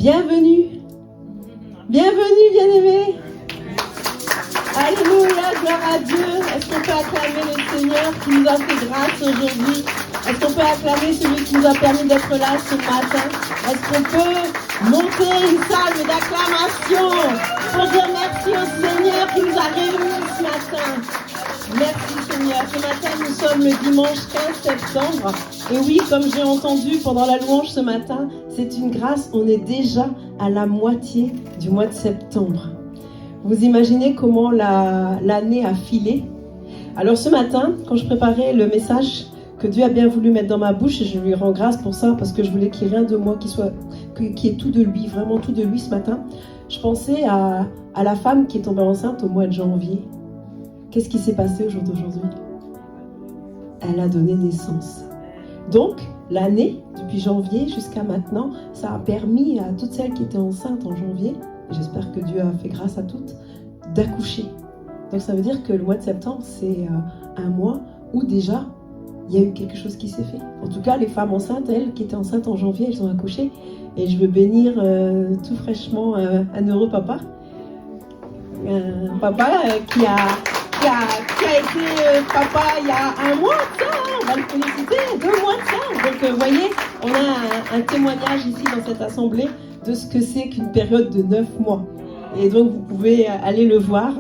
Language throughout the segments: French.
Bienvenue. Bienvenue, bien-aimés. Alléluia, gloire à Dieu. Est-ce qu'on peut acclamer le Seigneur qui nous a fait grâce aujourd'hui? Est-ce qu'on peut acclamer celui qui nous a permis d'être là ce matin? Est-ce qu'on peut monter une salve d'acclamation pour dire merci au Seigneur qui nous a réunis ce matin? Merci Seigneur. Ce matin, nous sommes le dimanche 15 septembre. Et oui, comme j'ai entendu pendant la louange ce matin, c'est une grâce. On est déjà à la moitié du mois de septembre. Vous imaginez comment l'année a filé? Alors ce matin, quand je préparais le message que Dieu a bien voulu mettre dans ma bouche, et je lui rends grâce pour ça, parce que je voulais qu'il n'y ait rien de moi qui est tout de lui, vraiment tout de lui ce matin, je pensais à la femme qui est tombée enceinte au mois de janvier. Qu'est-ce qui s'est passé au jour d'aujourd'hui? Elle a donné naissance. Donc, l'année, depuis janvier jusqu'à maintenant, ça a permis à toutes celles qui étaient enceintes en janvier, et j'espère que Dieu a fait grâce à toutes, d'accoucher. Donc ça veut dire que le mois de septembre, c'est un mois où déjà, il y a eu quelque chose qui s'est fait. En tout cas, les femmes enceintes, elles, qui étaient enceintes en janvier, elles ont accouché. Et je veux bénir tout fraîchement un heureux papa. Un papa qui a été papa il y a un mois de ça, on va le féliciter, 2 mois de ça. Donc vous voyez, on a un témoignage ici dans cette assemblée de ce que c'est qu'une période de 9 mois. Et donc vous pouvez aller le voir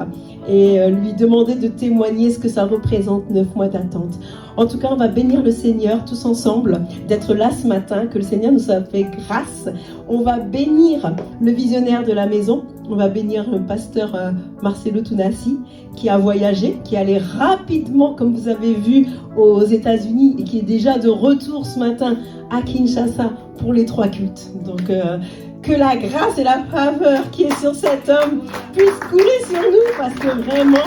et lui demander de témoigner ce que ça représente 9 mois d'attente. En tout cas, on va bénir le Seigneur tous ensemble d'être là ce matin, que le Seigneur nous a fait grâce. On va bénir le visionnaire de la maison, on va bénir le pasteur Marcelo Tunassi qui a voyagé, qui est allé rapidement, comme vous avez vu, aux États-Unis et qui est déjà de retour ce matin à Kinshasa pour les 3 cultes. Donc, que la grâce et la faveur qui est sur cet homme puissent couler sur nous, parce que vraiment,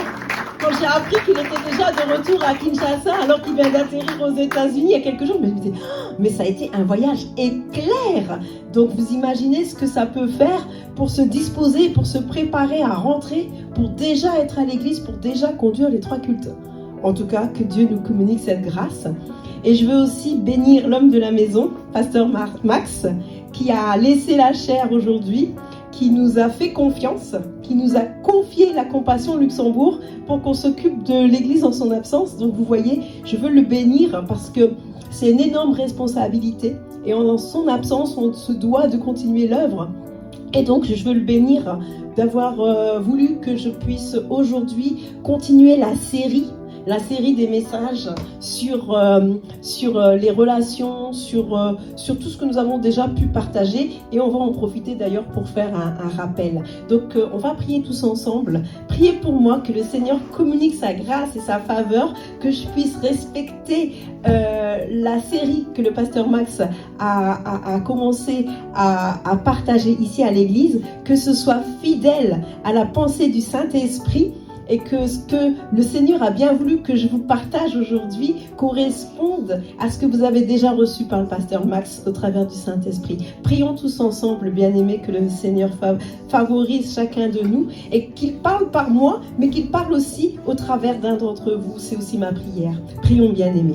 quand j'ai appris qu'il était déjà de retour à Kinshasa alors qu'il vient d'atterrir aux États-Unis il y a quelques jours, je me disais, mais ça a été un voyage éclair. Donc vous imaginez ce que ça peut faire pour se disposer, pour se préparer à rentrer, pour déjà être à l'église, pour déjà conduire les 3 cultes. En tout cas, que Dieu nous communique cette grâce. Et je veux aussi bénir l'homme de la maison, pasteur Max, qui a laissé la chair aujourd'hui, qui nous a fait confiance, qui nous a confié la Compassion Luxembourg pour qu'on s'occupe de l'église en son absence. Donc vous voyez, je veux le bénir parce que c'est une énorme responsabilité et en son absence, on se doit de continuer l'œuvre. Et donc je veux le bénir d'avoir voulu que je puisse aujourd'hui continuer la série des messages sur les relations, sur tout ce que nous avons déjà pu partager, et on va en profiter d'ailleurs pour faire un rappel. Donc on va prier tous ensemble. Priez pour moi que le Seigneur communique sa grâce et sa faveur, que je puisse respecter la série que le pasteur Max a commencé à partager ici à l'église, que ce soit fidèle à la pensée du Saint-Esprit, et que ce que le Seigneur a bien voulu que je vous partage aujourd'hui corresponde à ce que vous avez déjà reçu par le pasteur Max au travers du Saint-Esprit. Prions tous ensemble, bien-aimés, que le Seigneur favorise chacun de nous et qu'il parle par moi, mais qu'il parle aussi au travers d'un d'entre vous. C'est aussi ma prière. Prions, bien-aimés.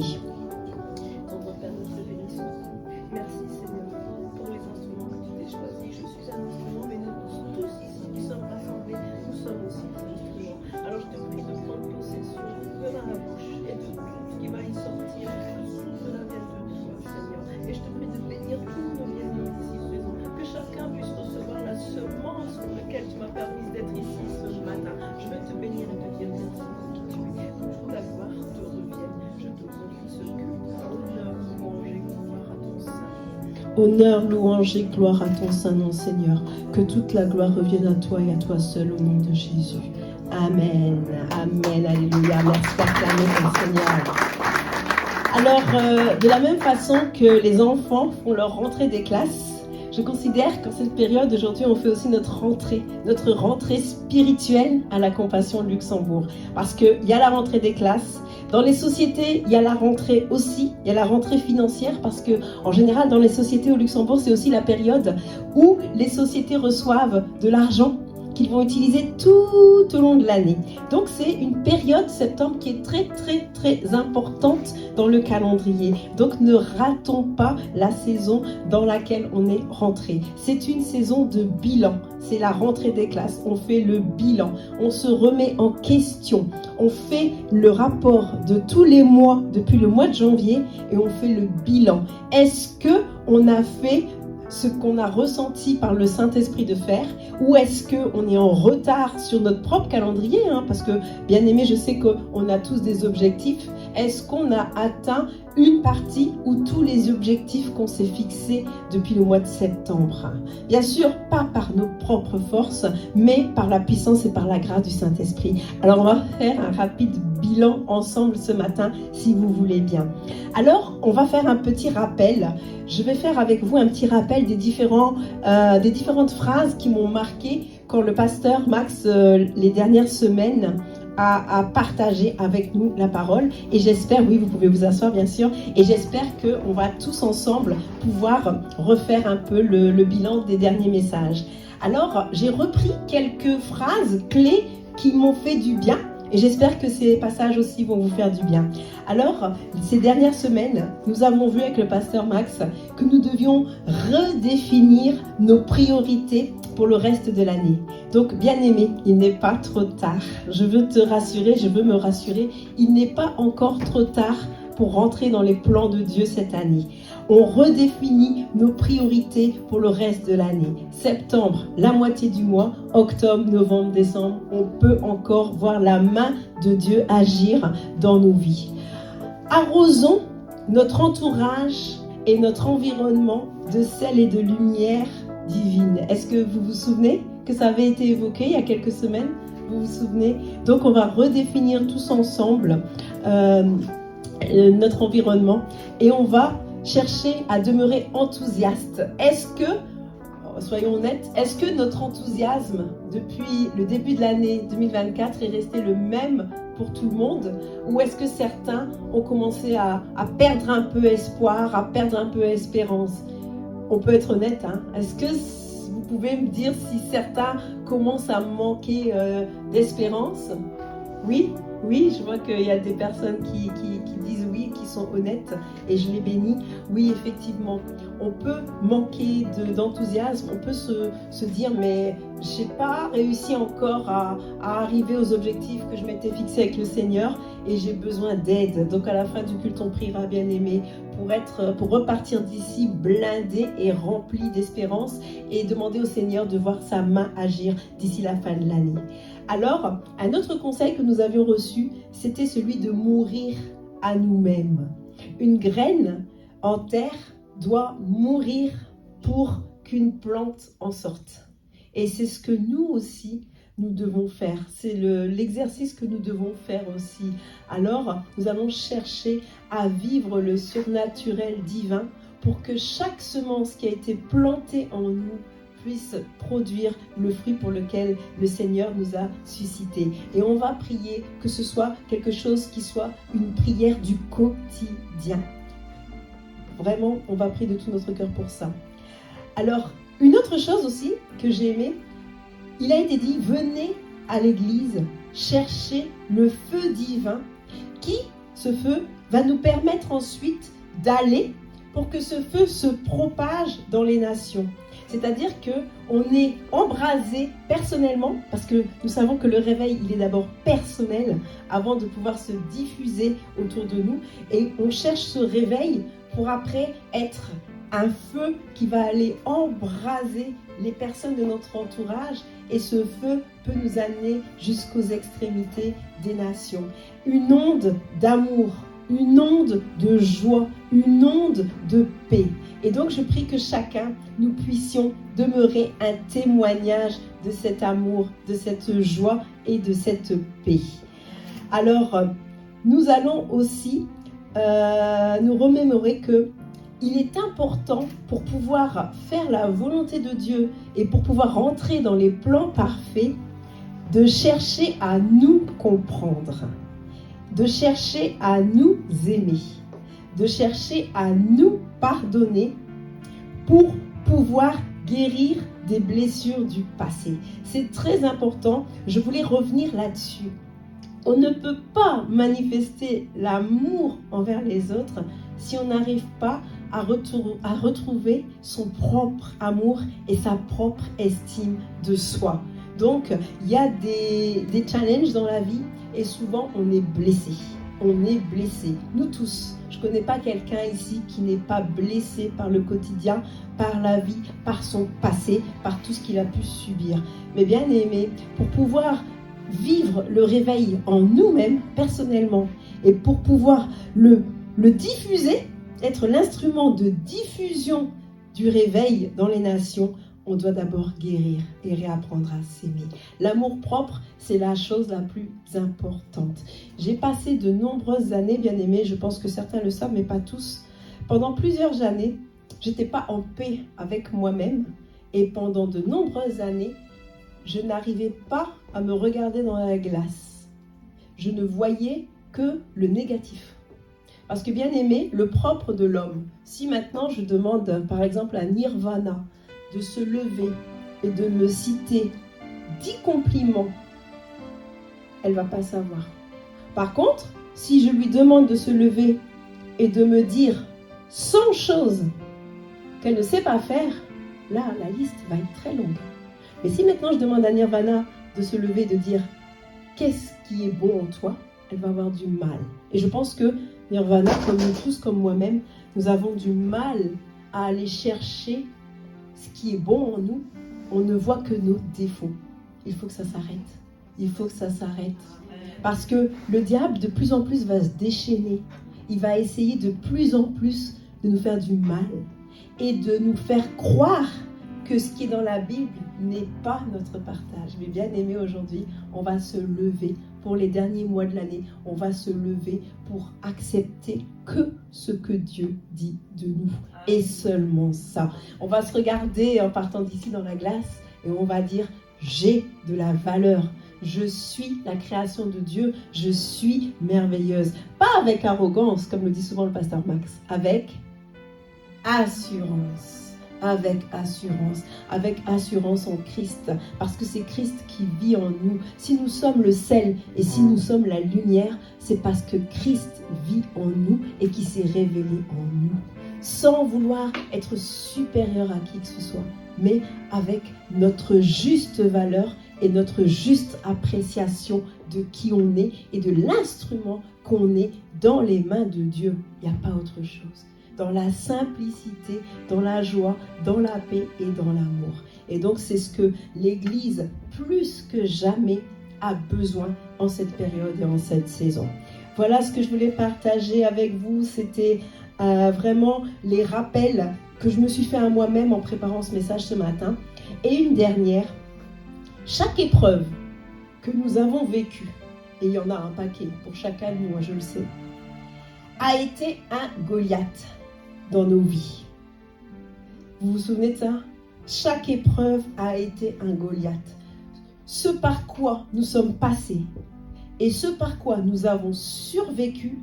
Honneur, louange et gloire à ton saint nom, Seigneur. Que toute la gloire revienne à toi et à toi seul au nom de Jésus. Amen. Amen. Alléluia. Merci d'acclamer ton Seigneur. Alors, de la même façon que les enfants font leur rentrée des classes, je considère qu'en cette période, aujourd'hui, on fait aussi notre rentrée spirituelle à la Compassion Luxembourg. Parce qu'il y a la rentrée des classes. Dans les sociétés, il y a la rentrée aussi, il y a la rentrée financière parce que, en général, dans les sociétés au Luxembourg, c'est aussi la période où les sociétés reçoivent de l'argent qu'ils vont utiliser tout au long de l'année. Donc c'est une période septembre qui est très très très importante dans le calendrier. Donc ne ratons pas la saison dans laquelle on est rentré. C'est une saison de bilan. C'est la rentrée des classes. On fait le bilan. On se remet en question. On fait le rapport de tous les mois depuis le mois de janvier et on fait le bilan. Est-ce que on a fait ce qu'on a ressenti par le Saint-Esprit de faire, ou est-ce qu'on est en retard sur notre propre calendrier, parce que, bien aimé, je sais qu'on a tous des objectifs. Est-ce qu'on a atteint une partie ou tous les objectifs qu'on s'est fixés depuis le mois de septembre? Bien sûr, pas par nos propres forces, mais par la puissance et par la grâce du Saint-Esprit. Alors, on va faire un rapide bilan ensemble ce matin, si vous voulez bien. Alors, on va faire un petit rappel. Je vais faire avec vous un petit rappel des différentes phrases qui m'ont marqué quand le pasteur Max, les dernières semaines, a partagé avec nous la parole. Et j'espère, oui, vous pouvez vous asseoir bien sûr, et j'espère qu'on va tous ensemble pouvoir refaire un peu le bilan des derniers messages. Alors, j'ai repris quelques phrases clés qui m'ont fait du bien. Et j'espère que ces passages aussi vont vous faire du bien. Alors, ces dernières semaines, nous avons vu avec le pasteur Max que nous devions redéfinir nos priorités pour le reste de l'année. Donc, bien aimé, il n'est pas trop tard. Je veux te rassurer, je veux me rassurer, il n'est pas encore trop tard pour rentrer dans les plans de Dieu cette année. On redéfinit nos priorités pour le reste de l'année. Septembre, la moitié du mois, octobre, novembre, décembre, on peut encore voir la main de Dieu agir dans nos vies. Arrosons notre entourage et notre environnement de sel et de lumière divine. Est-ce que vous vous souvenez que ça avait été évoqué il y a quelques semaines? Vous vous souvenez? Donc on va redéfinir tous ensemble notre environnement et on va chercher à demeurer enthousiaste. Est-ce que, soyons honnêtes, est-ce que notre enthousiasme depuis le début de l'année 2024 est resté le même pour tout le monde, ou est-ce que certains ont commencé à perdre un peu espoir, à perdre un peu espérance? On peut être honnête, Est-ce que vous pouvez me dire si certains commencent à manquer d'espérance? Oui, je vois qu'il y a des personnes qui disent oui, qui sont honnêtes, et je les bénis. Oui, effectivement, on peut manquer d'enthousiasme, on peut se dire mais j'ai pas réussi encore à arriver aux objectifs que je m'étais fixés avec le Seigneur et j'ai besoin d'aide. Donc à la fin du culte, on priera, bien aimé, pour repartir d'ici blindé et rempli d'espérance et demander au Seigneur de voir sa main agir d'ici la fin de l'année. Alors, un autre conseil que nous avions reçu, c'était celui de mourir à nous-mêmes. Une graine en terre doit mourir pour qu'une plante en sorte. Et c'est ce que nous aussi, nous devons faire. C'est l'exercice que nous devons faire aussi. Alors, nous allons chercher à vivre le surnaturel divin pour que chaque semence qui a été plantée en nous puisse produire le fruit pour lequel le Seigneur nous a suscités. Et on va prier que ce soit quelque chose qui soit une prière du quotidien. Vraiment, on va prier de tout notre cœur pour ça. Alors, une autre chose aussi que j'ai aimé, il a été dit, venez à l'église chercher le feu divin qui, ce feu, va nous permettre ensuite d'aller pour que ce feu se propage dans les nations. C'est-à-dire qu'on est embrasé personnellement, parce que nous savons que le réveil, il est d'abord personnel, avant de pouvoir se diffuser autour de nous. Et on cherche ce réveil pour après être un feu qui va aller embraser les personnes de notre entourage. Et ce feu peut nous amener jusqu'aux extrémités des nations. Une onde d'amour, une onde de joie, une onde de paix. Et donc je prie que chacun, nous puissions demeurer un témoignage de cet amour, de cette joie et de cette paix. Alors, nous allons aussi nous remémorer que il est important pour pouvoir faire la volonté de Dieu et pour pouvoir rentrer dans les plans parfaits, de chercher à nous comprendre, de chercher à nous aimer, de chercher à nous pardonner pour pouvoir guérir des blessures du passé. C'est très important, je voulais revenir là-dessus. On ne peut pas manifester l'amour envers les autres si on n'arrive pas à retrouver son propre amour et sa propre estime de soi. Donc, il y a des challenges dans la vie et souvent on est blessé. On est blessé, nous tous. Je ne connais pas quelqu'un ici qui n'est pas blessé par le quotidien, par la vie, par son passé, par tout ce qu'il a pu subir. Mais bien aimé, pour pouvoir vivre le réveil en nous-mêmes, personnellement, et pour pouvoir le diffuser, être l'instrument de diffusion du réveil dans les nations, on doit d'abord guérir et réapprendre à s'aimer. L'amour propre, c'est la chose la plus importante. J'ai passé de nombreuses années, bien aimés, je pense que certains le savent, mais pas tous. Pendant plusieurs années, j'étais pas en paix avec moi-même. Et pendant de nombreuses années, je n'arrivais pas à me regarder dans la glace. Je ne voyais que le négatif. Parce que bien aimé, le propre de l'homme, si maintenant je demande par exemple à Nirvana de se lever et de me citer 10 compliments, elle ne va pas savoir. Par contre, si je lui demande de se lever et de me dire 100 choses qu'elle ne sait pas faire, là, la liste va être très longue. Mais si maintenant je demande à Nirvana de se lever et de dire qu'est-ce qui est bon en toi, elle va avoir du mal. Et je pense que Nirvana, comme nous tous, comme moi-même, nous avons du mal à aller chercher ce qui est bon en nous. On ne voit que nos défauts. Il faut que ça s'arrête. Il faut que ça s'arrête. Parce que le diable, de plus en plus, va se déchaîner. Il va essayer de plus en plus de nous faire du mal et de nous faire croire que ce qui est dans la Bible n'est pas notre partage. Mais bien aimé, aujourd'hui, on va se lever pour les derniers mois de l'année. On va se lever pour accepter que ce que Dieu dit de nous. Et seulement ça. On va se regarder en partant d'ici dans la glace et on va dire « J'ai de la valeur. Je suis la création de Dieu. Je suis merveilleuse. » Pas avec arrogance, comme le dit souvent le pasteur Max. Avec assurance. Avec assurance en Christ, parce que c'est Christ qui vit en nous. Si nous sommes le sel et si nous sommes la lumière, c'est parce que Christ vit en nous et qui s'est révélé en nous, sans vouloir être supérieur à qui que ce soit, mais avec notre juste valeur et notre juste appréciation de qui on est et de l'instrument qu'on est dans les mains de Dieu. Il n'y a pas autre chose. Dans la simplicité, dans la joie, dans la paix et dans l'amour. Et donc, c'est ce que l'Église, plus que jamais, a besoin en cette période et en cette saison. Voilà ce que je voulais partager avec vous. C'était vraiment les rappels que je me suis fait à moi-même en préparant ce message ce matin. Et une dernière, chaque épreuve que nous avons vécue, et il y en a un paquet pour chacun de nous, je le sais, a été un Goliath dans nos vies. Vous vous souvenez de ça? Chaque épreuve a été un Goliath. Ce par quoi nous sommes passés et ce par quoi nous avons survécu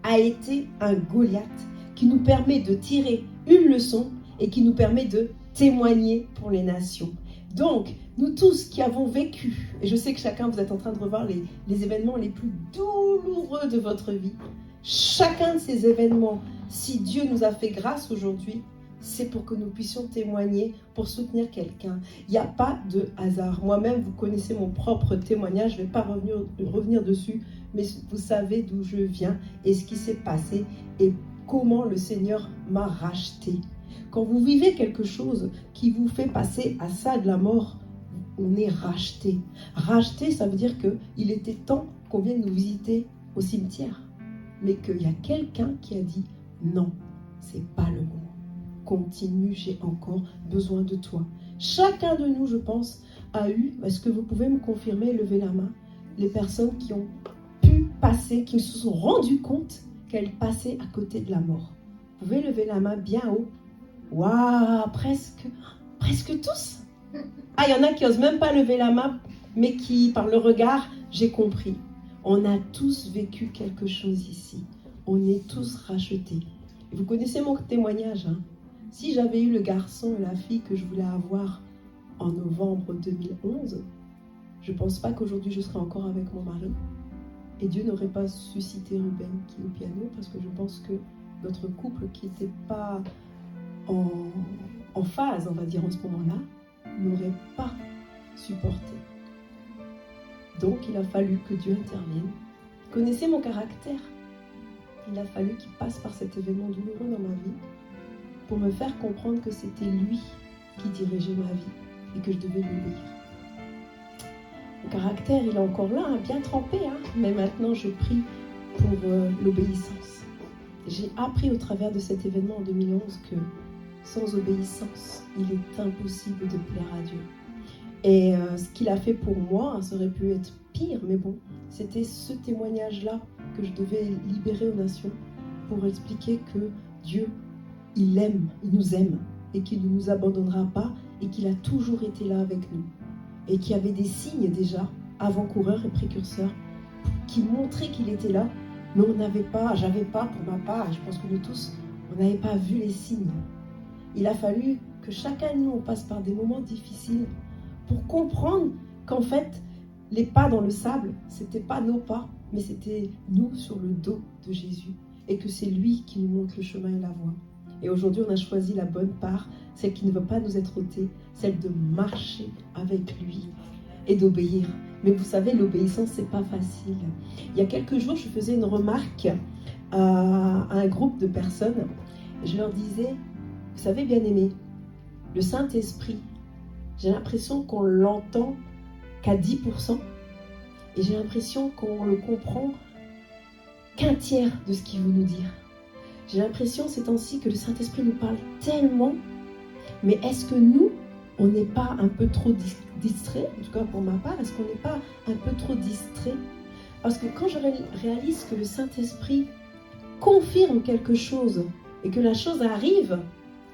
a été un Goliath qui nous permet de tirer une leçon et qui nous permet de témoigner pour les nations. Donc, nous tous qui avons vécu, et je sais que chacun, vous êtes en train de revoir les événements les plus douloureux de votre vie, chacun de ces événements, si Dieu nous a fait grâce aujourd'hui, c'est pour que nous puissions témoigner, pour soutenir quelqu'un. Il n'y a pas de hasard. Moi-même, vous connaissez mon propre témoignage, je ne vais pas revenir dessus, mais vous savez d'où je viens et ce qui s'est passé et comment le Seigneur m'a racheté. Quand vous vivez quelque chose qui vous fait passer à ça de la mort, on est racheté. Racheté, ça veut dire qu'il était temps qu'on vienne nous visiter au cimetière. Mais qu'il y a quelqu'un qui a dit non, c'est pas le moment. Continue, j'ai encore besoin de toi. Chacun de nous, je pense, a eu, est-ce que vous pouvez me confirmer, lever la main, les personnes qui ont pu passer, qui se sont rendues compte qu'elles passaient à côté de la mort. Vous pouvez lever la main bien haut. Waouh, presque tous. Ah, il y en a qui n'osent même pas lever la main, mais qui, par le regard, j'ai compris. On a tous vécu quelque chose ici. On est tous rachetés. Et vous connaissez mon témoignage, hein? Si j'avais eu le garçon et la fille que je voulais avoir en novembre 2011, je ne pense pas qu'aujourd'hui je serais encore avec mon mari. Et Dieu n'aurait pas suscité Ruben qui est au piano, parce que je pense que notre couple qui n'était pas en phase, on va dire, en ce moment-là, n'aurait pas supporté. Donc il a fallu que Dieu intervienne. Il connaissait mon caractère. Il a fallu qu'il passe par cet événement douloureux dans ma vie pour me faire comprendre que c'était lui qui dirigeait ma vie et que je devais l'obéir. Mon caractère, il est encore là, bien trempé, mais maintenant je prie pour l'obéissance. J'ai appris au travers de cet événement en 2011 que sans obéissance, il est impossible de plaire à Dieu. Et ce qu'il a fait pour moi, ça aurait pu être pire, mais bon, c'était ce témoignage-là que je devais libérer aux nations pour expliquer que Dieu, il aime, il nous aime et qu'il ne nous abandonnera pas et qu'il a toujours été là avec nous. Et qu'il y avait des signes déjà, avant-coureurs et précurseurs, qui montraient qu'il était là, mais j'avais pas pour ma part, et je pense que nous tous, on n'avait pas vu les signes. Il a fallu que chacun de nous on passe par des moments difficiles pour comprendre qu'en fait, les pas dans le sable, c'était pas nos pas, mais c'était nous sur le dos de Jésus, et que c'est lui qui nous montre le chemin et la voie. Et aujourd'hui, on a choisi la bonne part, celle qui ne veut pas nous être ôtée, celle de marcher avec lui et d'obéir. Mais vous savez, l'obéissance, c'est pas facile. Il y a quelques jours, je faisais une remarque à un groupe de personnes. Je leur disais, vous savez, bien-aimés, le Saint-Esprit, j'ai l'impression qu'on l'entend qu'à 10%, et j'ai l'impression qu'on le comprend qu'un tiers de ce qu'il veut nous dire. J'ai l'impression ces temps-ci que le Saint-Esprit nous parle tellement, mais est-ce que nous, on n'est pas un peu trop distrait, en tout cas pour ma part, est-ce qu'on n'est pas un peu trop distrait? Parce que quand je réalise que le Saint-Esprit confirme quelque chose et que la chose arrive,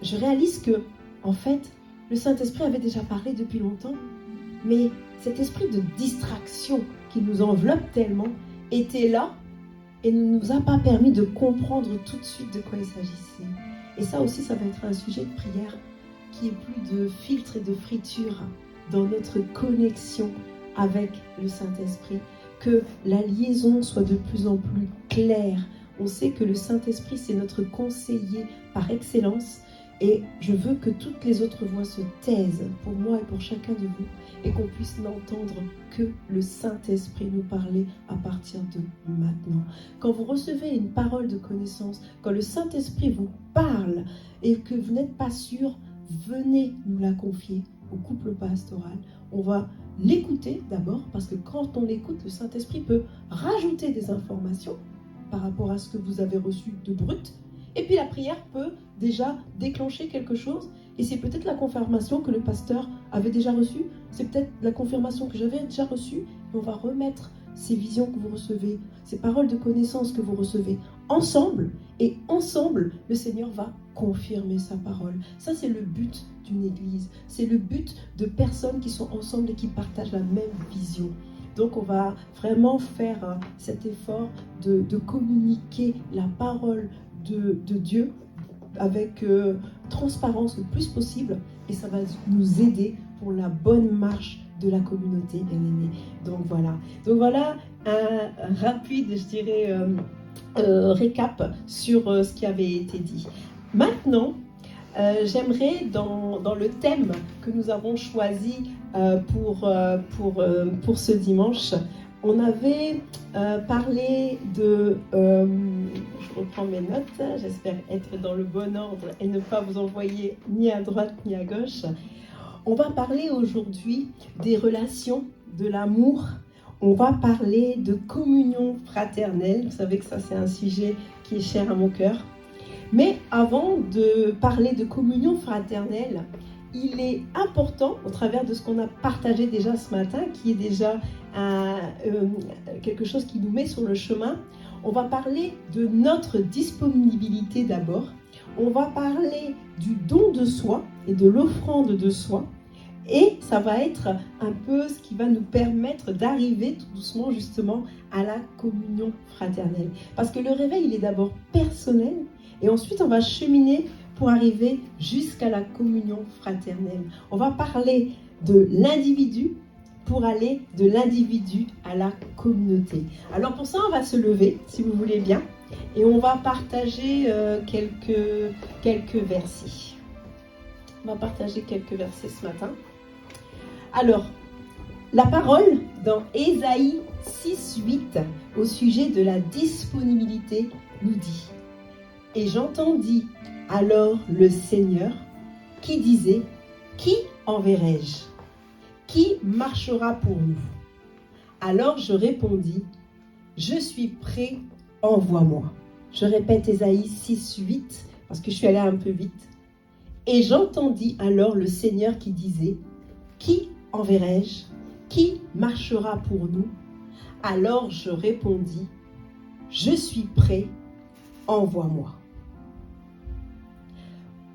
je réalise que, en fait, le Saint-Esprit avait déjà parlé depuis longtemps, mais cet esprit de distraction qui nous enveloppe tellement était là et ne nous a pas permis de comprendre tout de suite de quoi il s'agissait. Et ça aussi, ça va être un sujet de prière qui est plus de filtre et de friture dans notre connexion avec le Saint-Esprit. Que la liaison soit de plus en plus claire. On sait que le Saint-Esprit, c'est notre conseiller par excellence. Et je veux que toutes les autres voix se taisent pour moi et pour chacun de vous et qu'on puisse n'entendre que le Saint-Esprit nous parler à partir de maintenant. Quand vous recevez une parole de connaissance, quand le Saint-Esprit vous parle et que vous n'êtes pas sûr, venez nous la confier au couple pastoral. On va l'écouter d'abord parce que quand on l'écoute, le Saint-Esprit peut rajouter des informations par rapport à ce que vous avez reçu de brut. Et puis la prière peut déjà déclencher quelque chose. Et c'est peut-être la confirmation que le pasteur avait déjà reçue. C'est peut-être la confirmation que j'avais déjà reçue. Et on va remettre ces visions que vous recevez, ces paroles de connaissance que vous recevez ensemble. Et ensemble, le Seigneur va confirmer sa parole. Ça, c'est le but d'une église. C'est le but de personnes qui sont ensemble et qui partagent la même vision. Donc, on va vraiment faire cet effort de communiquer la parole de Dieu avec transparence le plus possible et ça va nous aider pour la bonne marche de la communauté bien-aimée. Donc voilà un rapide, je dirais, récap sur ce qui avait été dit. Maintenant, j'aimerais dans le thème que nous avons choisi pour ce dimanche, on avait parlé de... je reprends mes notes, j'espère être dans le bon ordre et ne pas vous envoyer ni à droite ni à gauche. On va parler aujourd'hui des relations, de l'amour. On va parler de communion fraternelle. Vous savez que ça, c'est un sujet qui est cher à mon cœur. Mais avant de parler de communion fraternelle, il est important, au travers de ce qu'on a partagé déjà ce matin, qui est déjà quelque chose qui nous met sur le chemin, on va parler de notre disponibilité d'abord. On va parler du don de soi et de l'offrande de soi. Et ça va être un peu ce qui va nous permettre d'arriver tout doucement justement à la communion fraternelle. Parce que le réveil, il est d'abord personnel et ensuite on va cheminer pour arriver jusqu'à la communion fraternelle. On va parler de l'individu pour aller de l'individu à la communauté. Alors pour ça, on va se lever, si vous voulez bien, et on va partager quelques versets. On va partager quelques versets ce matin. Alors, la parole dans Ésaïe 6:8 au sujet de la disponibilité nous dit: Et j'entendis alors le Seigneur qui disait: Qui enverrai-je? Qui marchera pour nous? Alors je répondis: Je suis prêt, envoie-moi. Je répète Ésaïe 6:8 parce que je suis allée un peu vite. Et j'entendis alors le Seigneur qui disait: Qui enverrai-je? Qui marchera pour nous? Alors je répondis: Je suis prêt, envoie-moi.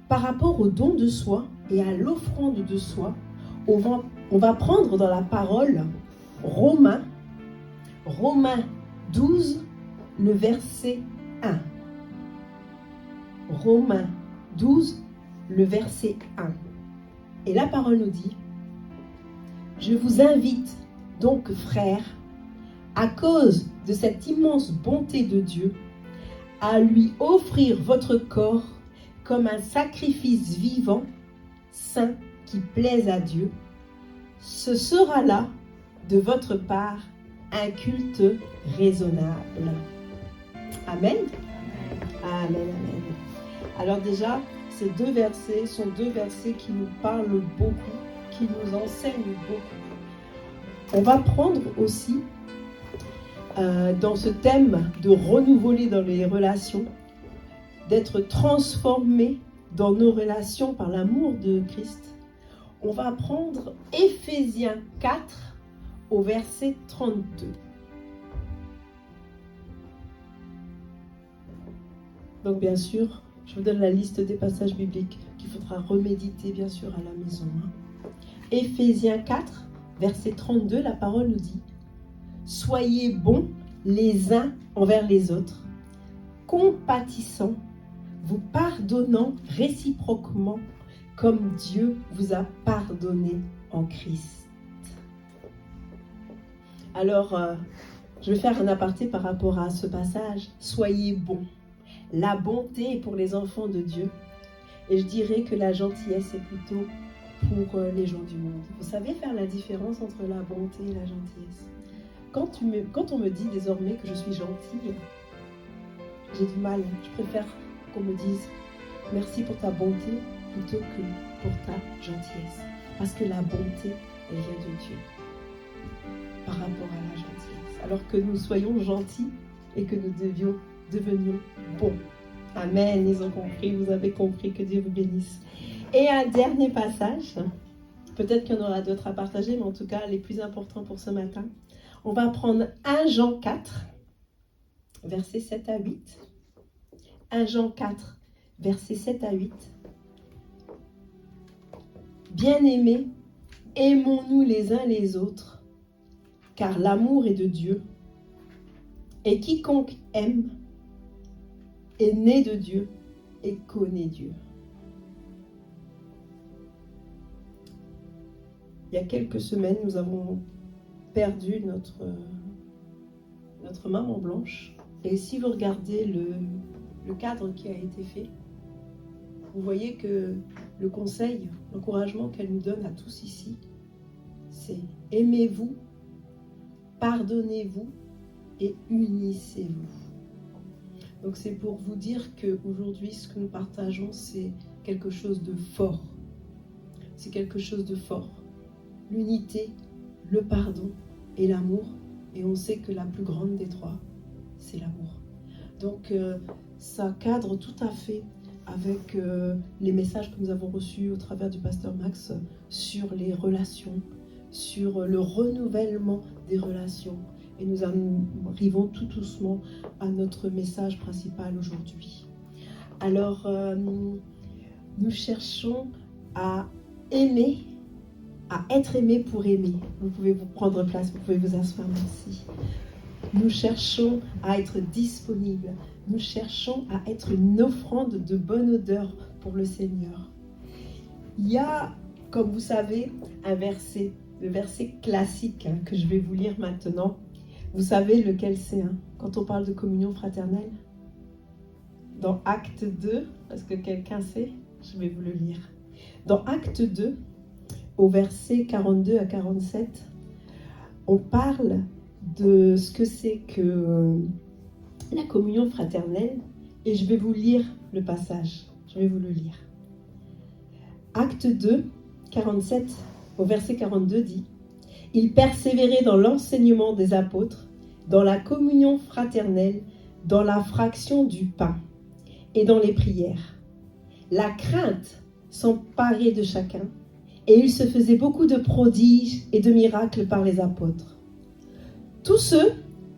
Par rapport au don de soi et à l'offrande de soi, on va prendre dans la parole Romains 12, le verset 1. Romains 12, le verset 1. Et la parole nous dit: Je vous invite donc, frères, à cause de cette immense bonté de Dieu, à lui offrir votre corps comme un sacrifice vivant, saint, qui plaise à Dieu. Ce sera là, de votre part, un culte raisonnable. Amen. Amen, amen. Alors déjà, ces deux versets sont deux versets qui nous parlent beaucoup, qui nous enseignent beaucoup. On va prendre aussi, dans ce thème de renouveler dans les relations, d'être transformé dans nos relations par l'amour de Christ, on va prendre Éphésiens 4 au verset 32. Donc bien sûr, je vous donne la liste des passages bibliques qu'il faudra reméditer bien sûr à la maison. Éphésiens 4, verset 32, la parole nous dit: Soyez bons les uns envers les autres, compatissants, vous pardonnant réciproquement, comme Dieu vous a pardonné en Christ. Alors, je vais faire un aparté par rapport à ce passage. Soyez bons. La bonté est pour les enfants de Dieu. Et je dirais que la gentillesse est plutôt pour les gens du monde. Vous savez faire la différence entre la bonté et la gentillesse. Quand on me dit désormais que je suis gentille, j'ai du mal. Je préfère qu'on me dise merci pour ta bonté plutôt que pour ta gentillesse. Parce que la bonté, elle vient de Dieu par rapport à la gentillesse. Alors que nous soyons gentils et que nous devenions bons. Amen, ils ont compris, vous avez compris, que Dieu vous bénisse. Et un dernier passage, peut-être qu'il y en aura d'autres à partager, mais en tout cas les plus importants pour ce matin. On va prendre 1 Jean 4, versets 7 à 8. 1 Jean 4, versets 7 à 8. Bien-aimés, aimons-nous les uns les autres, car l'amour est de Dieu. Et quiconque aime est né de Dieu et connaît Dieu. Il y a quelques semaines, nous avons perdu notre maman Blanche. Et si vous regardez le cadre qui a été fait, vous voyez que le conseil, l'encouragement qu'elle nous donne à tous ici, c'est aimez-vous, pardonnez-vous et unissez-vous. Donc c'est pour vous dire qu'aujourd'hui, ce que nous partageons, c'est quelque chose de fort. C'est quelque chose de fort. L'unité, le pardon et l'amour. Et on sait que la plus grande des trois, c'est l'amour. Donc ça cadre tout à fait avec les messages que nous avons reçus au travers du pasteur Max sur les relations, sur le renouvellement des relations. Et nous arrivons tout doucement à notre message principal aujourd'hui. Alors, nous cherchons à aimer, à être aimé pour aimer. Vous pouvez vous prendre place, vous pouvez vous asseoir, merci. Nous cherchons à être disponibles. Nous cherchons à être une offrande de bonne odeur pour le Seigneur. Il y a, comme vous savez, un verset, le verset classique que je vais vous lire maintenant. Vous savez lequel c'est, quand on parle de communion fraternelle? Dans Acte 2, est-ce que quelqu'un sait? Je vais vous le lire. Dans Acte 2, au verset 42 à 47, on parle de ce que c'est que la communion fraternelle, et je vais vous lire le passage. Je vais vous le lire. Acte 2, 47, au verset 42 dit: « Ils persévéraient dans l'enseignement des apôtres, dans la communion fraternelle, dans la fraction du pain et dans les prières. La crainte s'emparait de chacun, et il se faisait beaucoup de prodiges et de miracles par les apôtres. Tous ceux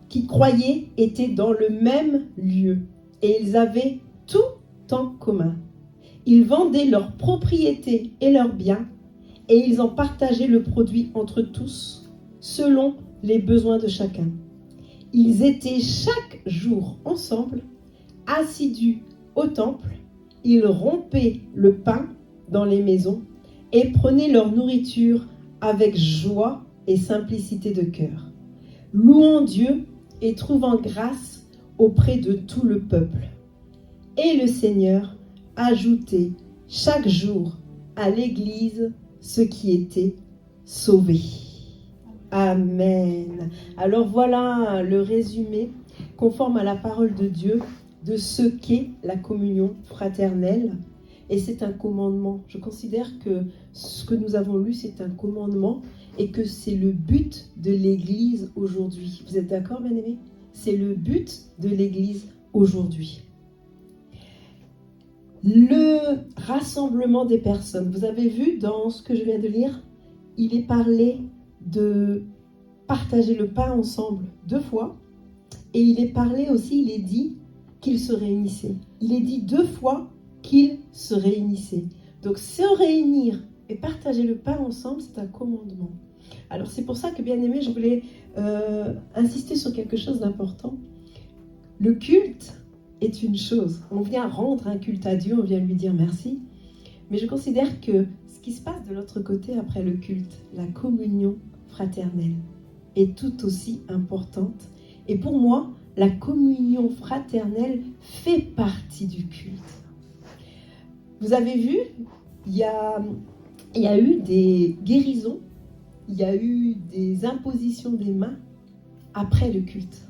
qui croyaient étaient dans le même lieu, et ils avaient tout en commun. Ils vendaient leurs propriétés et leurs biens, et ils en partageaient le produit entre tous, selon les besoins de chacun. Ils étaient chaque jour ensemble, assidus au temple. Ils rompaient le pain dans les maisons et prenaient leur nourriture avec joie et simplicité de cœur, louant Dieu et trouvant grâce auprès de tout le peuple. Et le Seigneur ajoutait chaque jour à l'Église ceux qui étaient sauvés. » Amen. Alors voilà le résumé conforme à la parole de Dieu de ce qu'est la communion fraternelle. Et c'est un commandement. Je considère que ce que nous avons lu, c'est un commandement et que c'est le but de l'Église aujourd'hui. Vous êtes d'accord, bien-aimés? C'est le but de l'Église aujourd'hui. Le rassemblement des personnes. Vous avez vu dans ce que je viens de lire, il est parlé de partager le pain ensemble 2 fois. Et il est parlé aussi, il est dit qu'ils se réunissaient. Il est dit 2 fois qu'ils se réunissaient. Donc se réunir et partager le pain ensemble, c'est un commandement. Alors c'est pour ça que, bien aimé, je voulais insister sur quelque chose d'important. Le culte est une chose. On vient rendre un culte à Dieu, on vient lui dire merci. Mais je considère que ce qui se passe de l'autre côté après le culte, la communion fraternelle, est tout aussi importante. Et pour moi, la communion fraternelle fait partie du culte. Vous avez vu, il y a eu des guérisons, il y a eu des impositions des mains après le culte.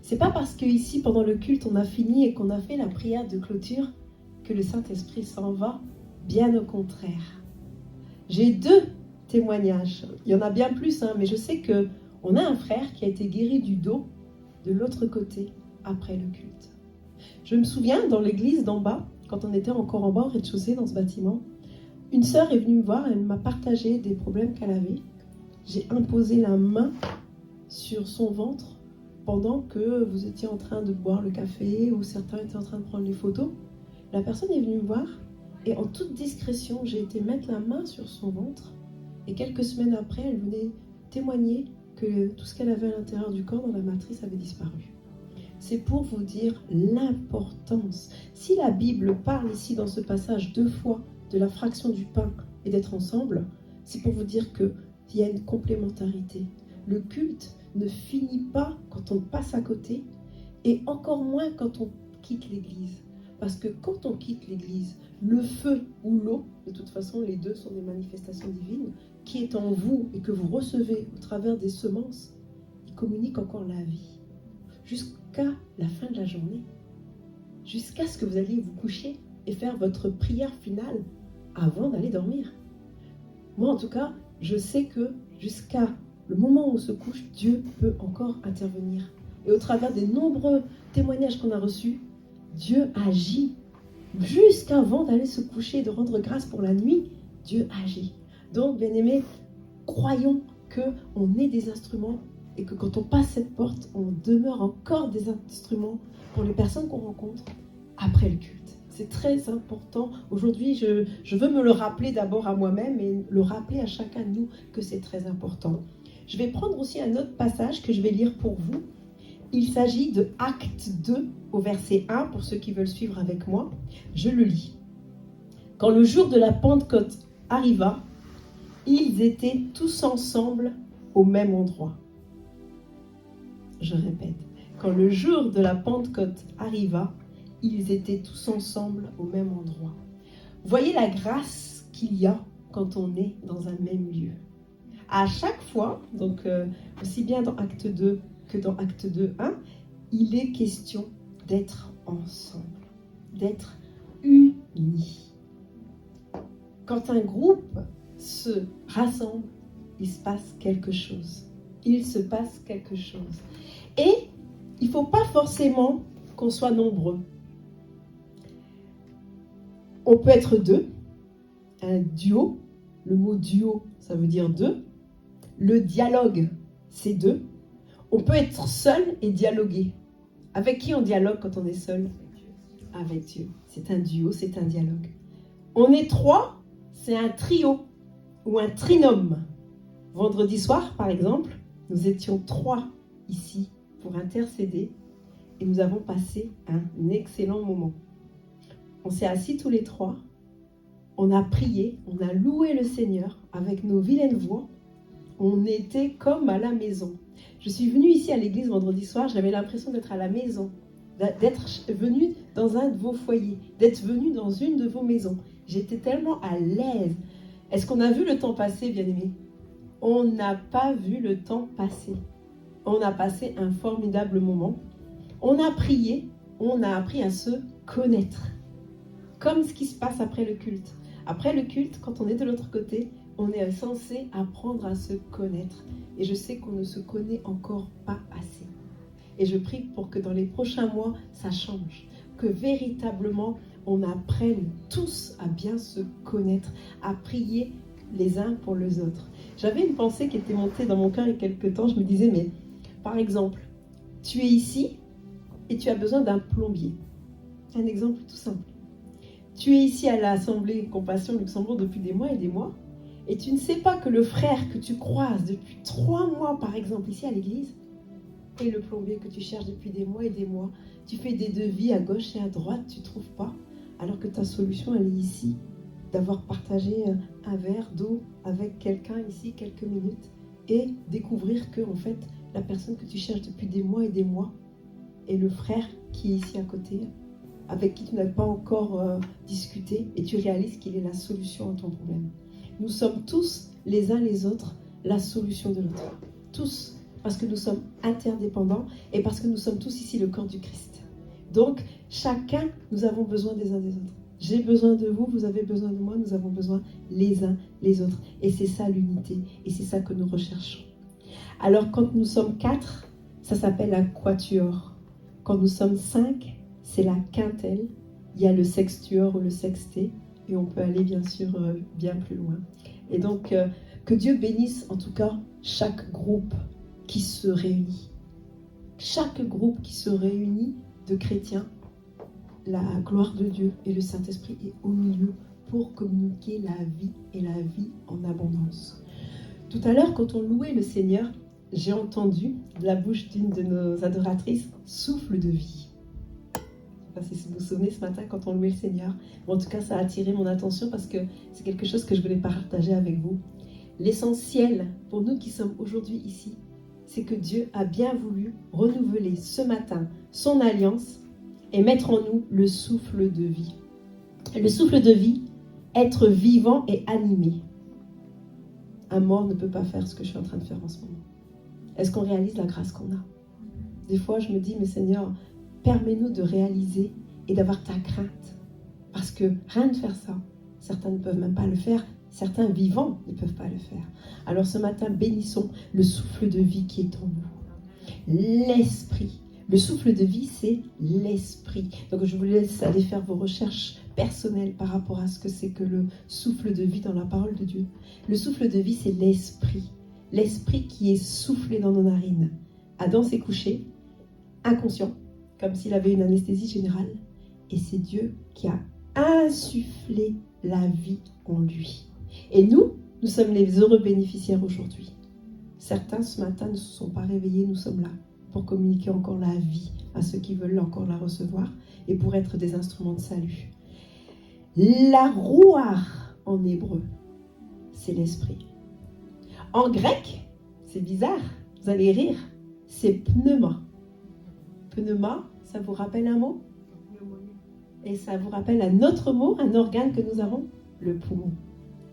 C'est pas parce qu'ici, pendant le culte, on a fini et qu'on a fait la prière de clôture que le Saint-Esprit s'en va. Bien au contraire. J'ai 2 témoignages. Il y en a bien plus, mais je sais qu'on a un frère qui a été guéri du dos de l'autre côté après le culte. Je me souviens, dans l'église d'en bas, quand on était encore en bas au rez-de-chaussée dans ce bâtiment, une sœur est venue me voir, elle m'a partagé des problèmes qu'elle avait. J'ai imposé la main sur son ventre pendant que vous étiez en train de boire le café ou certains étaient en train de prendre les photos. La personne est venue me voir et en toute discrétion, j'ai été mettre la main sur son ventre et quelques semaines après, elle venait témoigner que tout ce qu'elle avait à l'intérieur du corps dans la matrice avait disparu. C'est pour vous dire l'importance. Si la Bible parle ici dans ce passage 2 fois de la fraction du pain et d'être ensemble, c'est pour vous dire qu'il y a une complémentarité. Le culte ne finit pas quand on passe à côté et encore moins quand on quitte l'église. Parce que quand on quitte l'église, le feu ou l'eau, de toute façon les 2 sont des manifestations divines, qui est en vous et que vous recevez au travers des semences, il communique encore la vie. Jusqu'à la fin de la journée. Jusqu'à ce que vous alliez vous coucher et faire votre prière finale avant d'aller dormir. Moi en tout cas, je sais que jusqu'à le moment où on se couche, Dieu peut encore intervenir. Et au travers des nombreux témoignages qu'on a reçus, Dieu agit. Jusqu'avant d'aller se coucher et de rendre grâce pour la nuit, Dieu agit. Donc, bien-aimés, croyons qu'on est des instruments et que quand on passe cette porte, on demeure encore des instruments pour les personnes qu'on rencontre après le culte. C'est très important. Aujourd'hui, je veux me le rappeler d'abord à moi-même et le rappeler à chacun de nous que c'est très important. Je vais prendre aussi un autre passage que je vais lire pour vous. Il s'agit de Acte 2 au verset 1 pour ceux qui veulent suivre avec moi. Je le lis. Quand le jour de la Pentecôte arriva, ils étaient tous ensemble au même endroit. Je répète, quand le jour de la Pentecôte arriva, ils étaient tous ensemble au même endroit. Voyez la grâce qu'il y a quand on est dans un même lieu. À chaque fois, donc aussi bien dans Acte 2 que dans Acte 2.1, il est question d'être ensemble, d'être unis. Quand un groupe se rassemble, il se passe quelque chose. Il se passe quelque chose. Et il ne faut pas forcément qu'on soit nombreux. On peut être deux, un duo. Le mot duo, ça veut dire deux. Le dialogue, c'est deux. On peut être seul et dialoguer. Avec qui on dialogue quand on est seul ? Avec Dieu. C'est un duo, c'est un dialogue. On est trois, c'est un trio ou un trinôme. Vendredi soir, par exemple, nous étions trois ici pour intercéder et nous avons passé un excellent moment. On s'est assis tous les trois, on a prié, on a loué le Seigneur avec nos vilaines voix. On était comme à la maison. Je suis venue ici à l'église vendredi soir, j'avais l'impression d'être à la maison, d'être venue dans un de vos foyers, d'être venue dans une de vos maisons. J'étais tellement à l'aise. Est-ce qu'on a vu le temps passer, bien-aimés ? On n'a pas vu le temps passer. On a passé un formidable moment. On a prié, on a appris à se connaître. Comme ce qui se passe après le culte. Après le culte, quand on est de l'autre côté, on est censé apprendre à se connaître. Et je sais qu'on ne se connaît encore pas assez. Et je prie pour que dans les prochains mois, ça change. Que véritablement, on apprenne tous à bien se connaître, à prier les uns pour les autres. J'avais une pensée qui était montée dans mon cœur il y a quelque temps. Je me disais, mais par exemple, tu es ici et tu as besoin d'un plombier. Un exemple tout simple. Tu es ici à l'Assemblée Compassion Luxembourg depuis des mois et des mois et tu ne sais pas que le frère que tu croises depuis 3 mois, par exemple, ici à l'église, est le plombier que tu cherches depuis des mois et des mois. Tu fais des devis à gauche et à droite, tu ne trouves pas, alors que ta solution, elle est ici, d'avoir partagé un verre d'eau avec quelqu'un ici quelques minutes et découvrir que, en fait, la personne que tu cherches depuis des mois et des mois est le frère qui est ici à côté, avec qui tu n'as pas encore discuté et tu réalises qu'il est la solution à ton problème. Nous sommes tous, les uns les autres, la solution de l'autre. Tous, parce que nous sommes interdépendants et parce que nous sommes tous ici le corps du Christ. Donc, chacun, nous avons besoin des uns des autres. J'ai besoin de vous, vous avez besoin de moi, nous avons besoin les uns les autres. Et c'est ça l'unité, et c'est ça que nous recherchons. Alors, quand nous sommes 4, ça s'appelle un quatuor. Quand nous sommes 5, c'est la quintelle. Il y a le sextuor ou le sexté, et on peut aller bien sûr bien plus loin. Et donc, que Dieu bénisse en tout cas chaque groupe qui se réunit. Chaque groupe qui se réunit de chrétiens, la gloire de Dieu et le Saint-Esprit est au milieu pour communiquer la vie et la vie en abondance. Tout à l'heure, quand on louait le Seigneur, j'ai entendu de la bouche d'une de nos adoratrices souffle de vie. Je ne sais pas si vous vous souvenez ce matin quand on louait le Seigneur. En tout cas, ça a attiré mon attention parce que c'est quelque chose que je voulais partager avec vous. L'essentiel pour nous qui sommes aujourd'hui ici, c'est que Dieu a bien voulu renouveler ce matin son alliance et mettre en nous le souffle de vie. Le souffle de vie, être vivant et animé. Un mort ne peut pas faire ce que je suis en train de faire en ce moment. Est-ce qu'on réalise la grâce qu'on a ? Des fois, je me dis, mais Seigneur, permets-nous de réaliser et d'avoir ta crainte. Parce que rien de faire ça, certains ne peuvent même pas le faire. Certains vivants ne peuvent pas le faire. Alors ce matin, bénissons le souffle de vie qui est en nous. L'esprit. Le souffle de vie, c'est l'esprit. Donc je vous laisse aller faire vos recherches personnelles par rapport à ce que c'est que le souffle de vie dans la parole de Dieu. Le souffle de vie, c'est l'esprit. L'esprit qui est soufflé dans nos narines. Adam s'est couché, inconscient, comme s'il avait une anesthésie générale. Et c'est Dieu qui a insufflé la vie en lui. Et nous sommes les heureux bénéficiaires aujourd'hui. Certains ce matin ne se sont pas réveillés, nous sommes là pour communiquer encore la vie à ceux qui veulent encore la recevoir et pour être des instruments de salut. La rouar en hébreu, c'est l'esprit. En grec, c'est bizarre, vous allez rire, c'est pneuma. Pneuma, ça vous rappelle un mot? Et ça vous rappelle un autre mot, un organe que nous avons? Le poumon.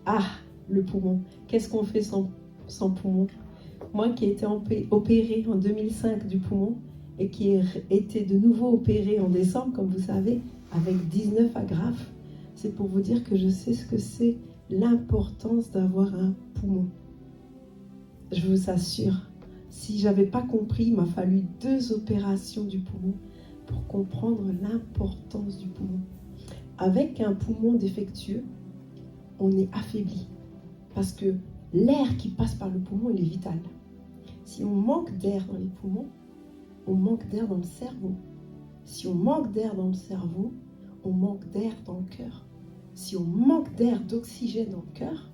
Ah, le poumon. Qu'est-ce qu'on fait sans poumon? Moi qui ai été opérée en 2005 du poumon et qui ai été de nouveau opérée en décembre, comme vous savez, avec 19 agrafes, c'est pour vous dire que je sais ce que c'est l'importance d'avoir un poumon. Je vous assure, si je n'avais pas compris, il m'a fallu 2 opérations du poumon pour comprendre l'importance du poumon. Avec un poumon défectueux, on est affaibli parce que l'air qui passe par le poumon, il est vital. Si on manque d'air dans les poumons, on manque d'air dans le cerveau. Si on manque d'air dans le cerveau, on manque d'air dans le cœur. Si on manque d'air, d'oxygène dans le cœur,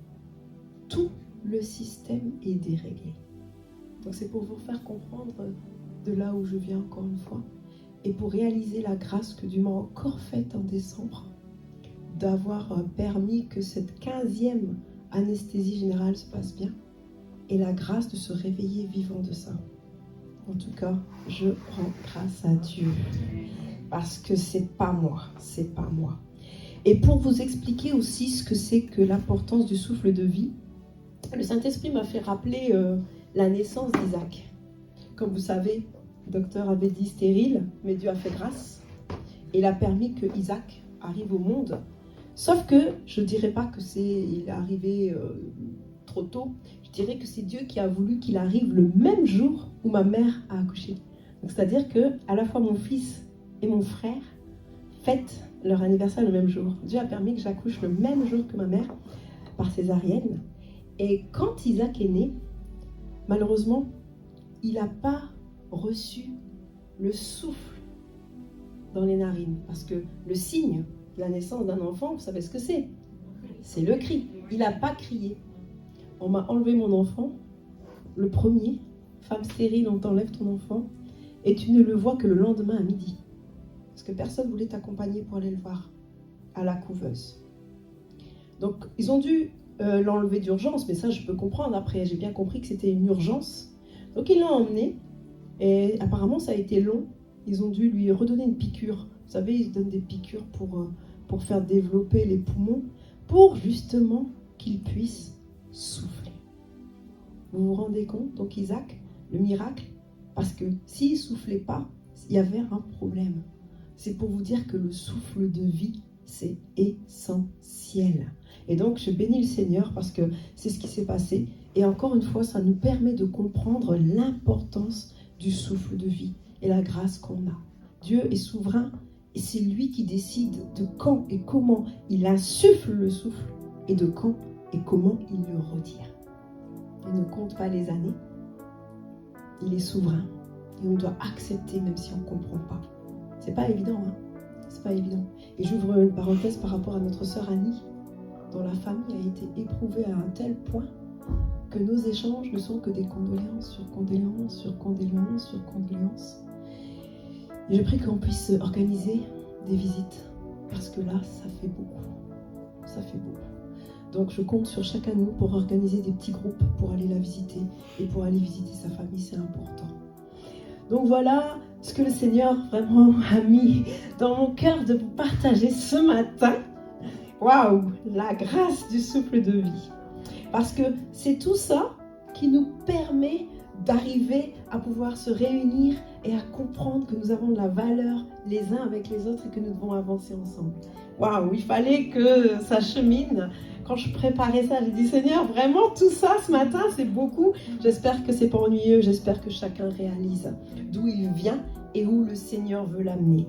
tout le système est déréglé. Donc c'est pour vous faire comprendre de là où je viens encore une fois et pour réaliser la grâce que Dieu m'a encore faite en décembre d'avoir permis que cette 15e anesthésie générale se passe bien et la grâce de se réveiller vivant de ça. En tout cas, je rends grâce à Dieu parce que c'est pas moi. Et pour vous expliquer aussi ce que c'est que l'importance du souffle de vie, le Saint-Esprit m'a fait rappeler la naissance d'Isaac. Comme vous savez, le docteur avait dit stérile, mais Dieu a fait grâce. Et il a permis que Isaac arrive au monde. Sauf que je ne dirais pas qu'il est arrivé trop tôt. Je dirais que c'est Dieu qui a voulu qu'il arrive le même jour où ma mère a accouché. Donc, c'est-à-dire que à la fois mon fils et mon frère fêtent leur anniversaire le même jour. Dieu a permis que j'accouche le même jour que ma mère par césarienne. Et quand Isaac est né, malheureusement, il n'a pas reçu le souffle dans les narines. Parce que le signe de la naissance d'un enfant, vous savez ce que c'est? C'est le cri. Il n'a pas crié. On m'a enlevé mon enfant, le premier, femme stérile, on t'enlève ton enfant, et tu ne le vois que le lendemain à midi. Parce que personne ne voulait t'accompagner pour aller le voir à la couveuse. Donc, ils ont dû l'enlever d'urgence, mais ça, je peux comprendre. Après, j'ai bien compris que c'était une urgence. Donc, ils l'ont emmené, et apparemment, ça a été long. Ils ont dû lui redonner une piqûre. Vous savez, ils donnent des piqûres pour faire développer les poumons, pour justement qu'il puisse souffler. Vous vous rendez compte? Donc, Isaac, le miracle, parce que s'il ne soufflait pas, il y avait un problème. C'est pour vous dire que le souffle de vie, c'est essentiel. Et donc, je bénis le Seigneur parce que c'est ce qui s'est passé. Et encore une fois, ça nous permet de comprendre l'importance du souffle de vie et la grâce qu'on a. Dieu est souverain et c'est lui qui décide de quand et comment il insuffle le souffle et de quand et comment il le retire. Il ne compte pas les années. Il est souverain et on doit accepter même si on ne comprend pas. C'est pas évident, hein? C'est pas évident. Et j'ouvre une parenthèse par rapport à notre sœur Annie, dont la famille a été éprouvée à un tel point que nos échanges ne sont que des condoléances sur condoléances sur condoléances sur condoléances. Et je prie qu'on puisse organiser des visites, parce que là, ça fait beaucoup. Ça fait beaucoup. Donc je compte sur chacun de nous pour organiser des petits groupes pour aller la visiter et pour aller visiter sa famille, c'est important. Donc voilà ce que le Seigneur vraiment a mis dans mon cœur de vous partager ce matin. Waouh, la grâce du souffle de vie. Parce que c'est tout ça qui nous permet d'arriver à pouvoir se réunir et à comprendre que nous avons de la valeur les uns avec les autres et que nous devons avancer ensemble. Waouh, il fallait que ça chemine. Quand je préparais ça, j'ai dit Seigneur, vraiment tout ça ce matin, c'est beaucoup. J'espère que c'est pas ennuyeux, j'espère que chacun réalise d'où il vient et où le Seigneur veut l'amener.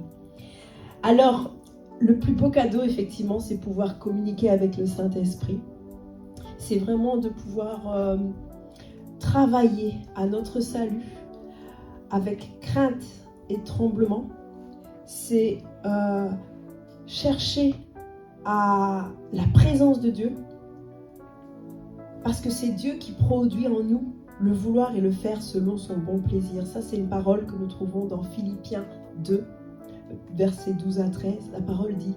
Alors, le plus beau cadeau, effectivement, c'est pouvoir communiquer avec le Saint-Esprit. C'est vraiment de pouvoir travailler à notre salut avec crainte et tremblement. C'est chercher à la présence de Dieu, parce que c'est Dieu qui produit en nous le vouloir et le faire selon son bon plaisir. Ça, c'est une parole que nous trouvons dans Philippiens 2, versets 12 à 13, la parole dit: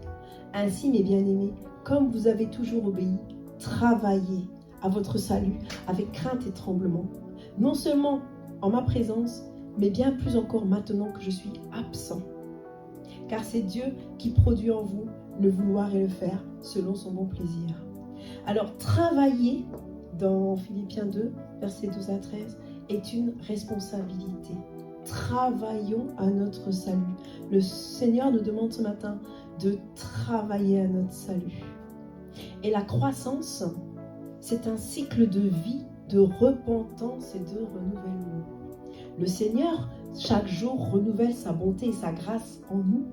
ainsi, mes bien-aimés, comme vous avez toujours obéi, travaillez à votre salut avec crainte et tremblement, non seulement en ma présence, mais bien plus encore maintenant que je suis absent. Car c'est Dieu qui produit en vous le vouloir et le faire selon son bon plaisir. Alors, travailler, dans Philippiens 2, versets 12 à 13, est une responsabilité. Travaillons à notre salut. Le Seigneur nous demande ce matin de travailler à notre salut. Et la croissance, c'est un cycle de vie, de repentance et de renouvellement. Le Seigneur, chaque jour, renouvelle sa bonté et sa grâce en nous.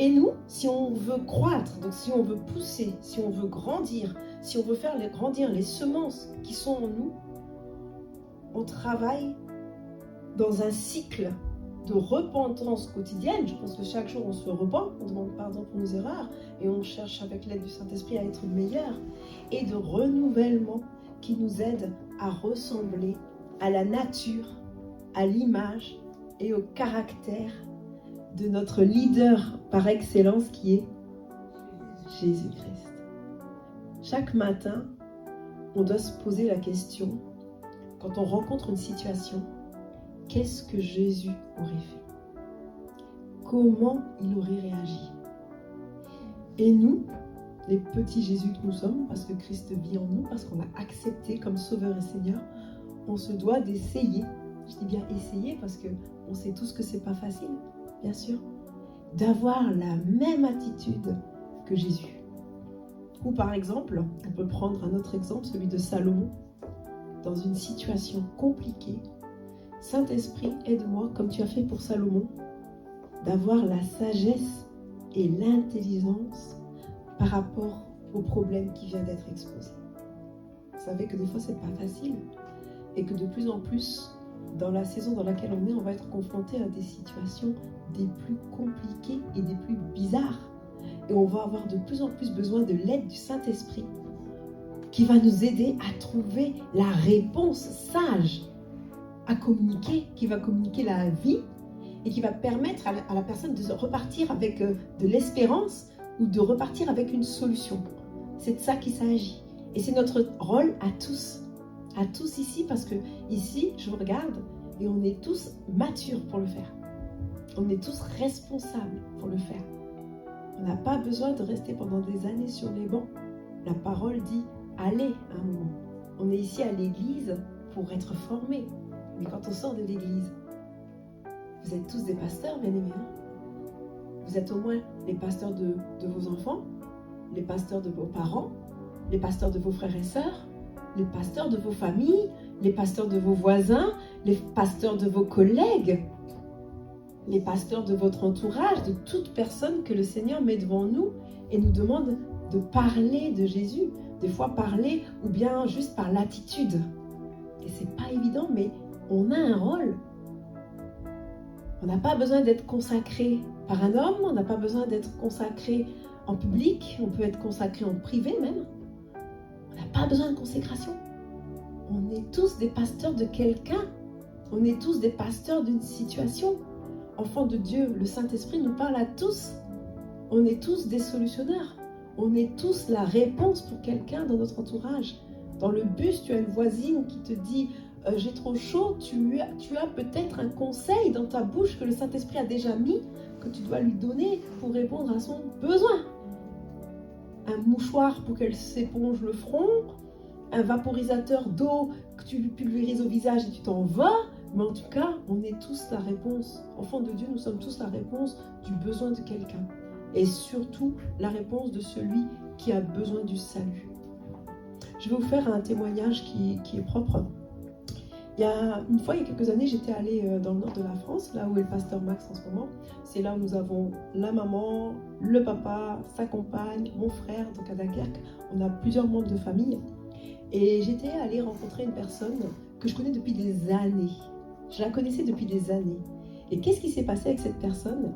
Et nous, si on veut croître, donc si on veut pousser, si on veut grandir, si on veut faire grandir les semences qui sont en nous, on travaille dans un cycle de repentance quotidienne. Je pense que chaque jour on se repent, on demande pardon pour nos erreurs et on cherche avec l'aide du Saint-Esprit à être meilleur, et de renouvellement qui nous aide à ressembler à la nature, à l'image et au caractère de notre leader par excellence qui est Jésus-Christ. Chaque matin, on doit se poser la question, quand on rencontre une situation, qu'est-ce que Jésus aurait fait? Comment il aurait réagi? Et nous, les petits Jésus que nous sommes, parce que Christ vit en nous, parce qu'on l'a accepté comme Sauveur et Seigneur, on se doit d'essayer. Je dis bien essayer parce qu'on sait tous que c'est pas facile, bien sûr, d'avoir la même attitude que Jésus. Ou par exemple, on peut prendre un autre exemple, celui de Salomon, dans une situation compliquée. Saint-Esprit, aide-moi, comme tu as fait pour Salomon, d'avoir la sagesse et l'intelligence par rapport au problème qui vient d'être exposé. Vous savez que des fois, c'est pas facile et que de plus en plus, dans la saison dans laquelle on est, on va être confronté à des situations des plus compliquées et des plus bizarres. Et on va avoir de plus en plus besoin de l'aide du Saint-Esprit qui va nous aider à trouver la réponse sage à communiquer, qui va communiquer la vie et qui va permettre à la personne de repartir avec de l'espérance ou de repartir avec une solution. C'est de ça qu'il s'agit. Et c'est notre rôle à tous ici, parce que ici, je vous regarde et on est tous matures pour le faire. On est tous responsables pour le faire. On n'a pas besoin de rester pendant des années sur les bancs. La parole dit allez à un moment. On est ici à l'église pour être formés. Mais quand on sort de l'église, vous êtes tous des pasteurs, bien aimés. Vous êtes au moins les pasteurs de vos enfants, les pasteurs de vos parents, les pasteurs de vos frères et sœurs, les pasteurs de vos familles, les pasteurs de vos voisins, les pasteurs de vos collègues, les pasteurs de votre entourage, de toute personne que le Seigneur met devant nous et nous demande de parler de Jésus. Des fois parler ou bien juste par l'attitude. Et c'est pas évident, mais on a un rôle. On n'a pas besoin d'être consacré par un homme, on n'a pas besoin d'être consacré en public, on peut être consacré en privé même. On n'a pas besoin de consécration. On est tous des pasteurs de quelqu'un. On est tous des pasteurs d'une situation. Enfants de Dieu, le Saint-Esprit nous parle à tous. On est tous des solutionneurs. On est tous la réponse pour quelqu'un dans notre entourage. Dans le bus, tu as une voisine qui te dit « j'ai trop chaud », tu as peut-être un conseil dans ta bouche que le Saint-Esprit a déjà mis, que tu dois lui donner pour répondre à son besoin. Un mouchoir pour qu'elle s'éponge le front, un vaporisateur d'eau que tu lui pulvérises au visage et tu t'en vas. Mais en tout cas, on est tous la réponse. Enfants de Dieu, nous sommes tous la réponse du besoin de quelqu'un. Et surtout, la réponse de celui qui a besoin du salut. Je vais vous faire un témoignage qui est propre. Il y a quelques années, j'étais allée dans le nord de la France, là où est le pasteur Max en ce moment. C'est là où nous avons la maman, le papa, sa compagne, mon frère, donc à Dunkerque. On a plusieurs membres de famille. Et j'étais allée rencontrer une personne que je connais depuis des années. Je la connaissais depuis des années. Et qu'est-ce qui s'est passé avec cette personne?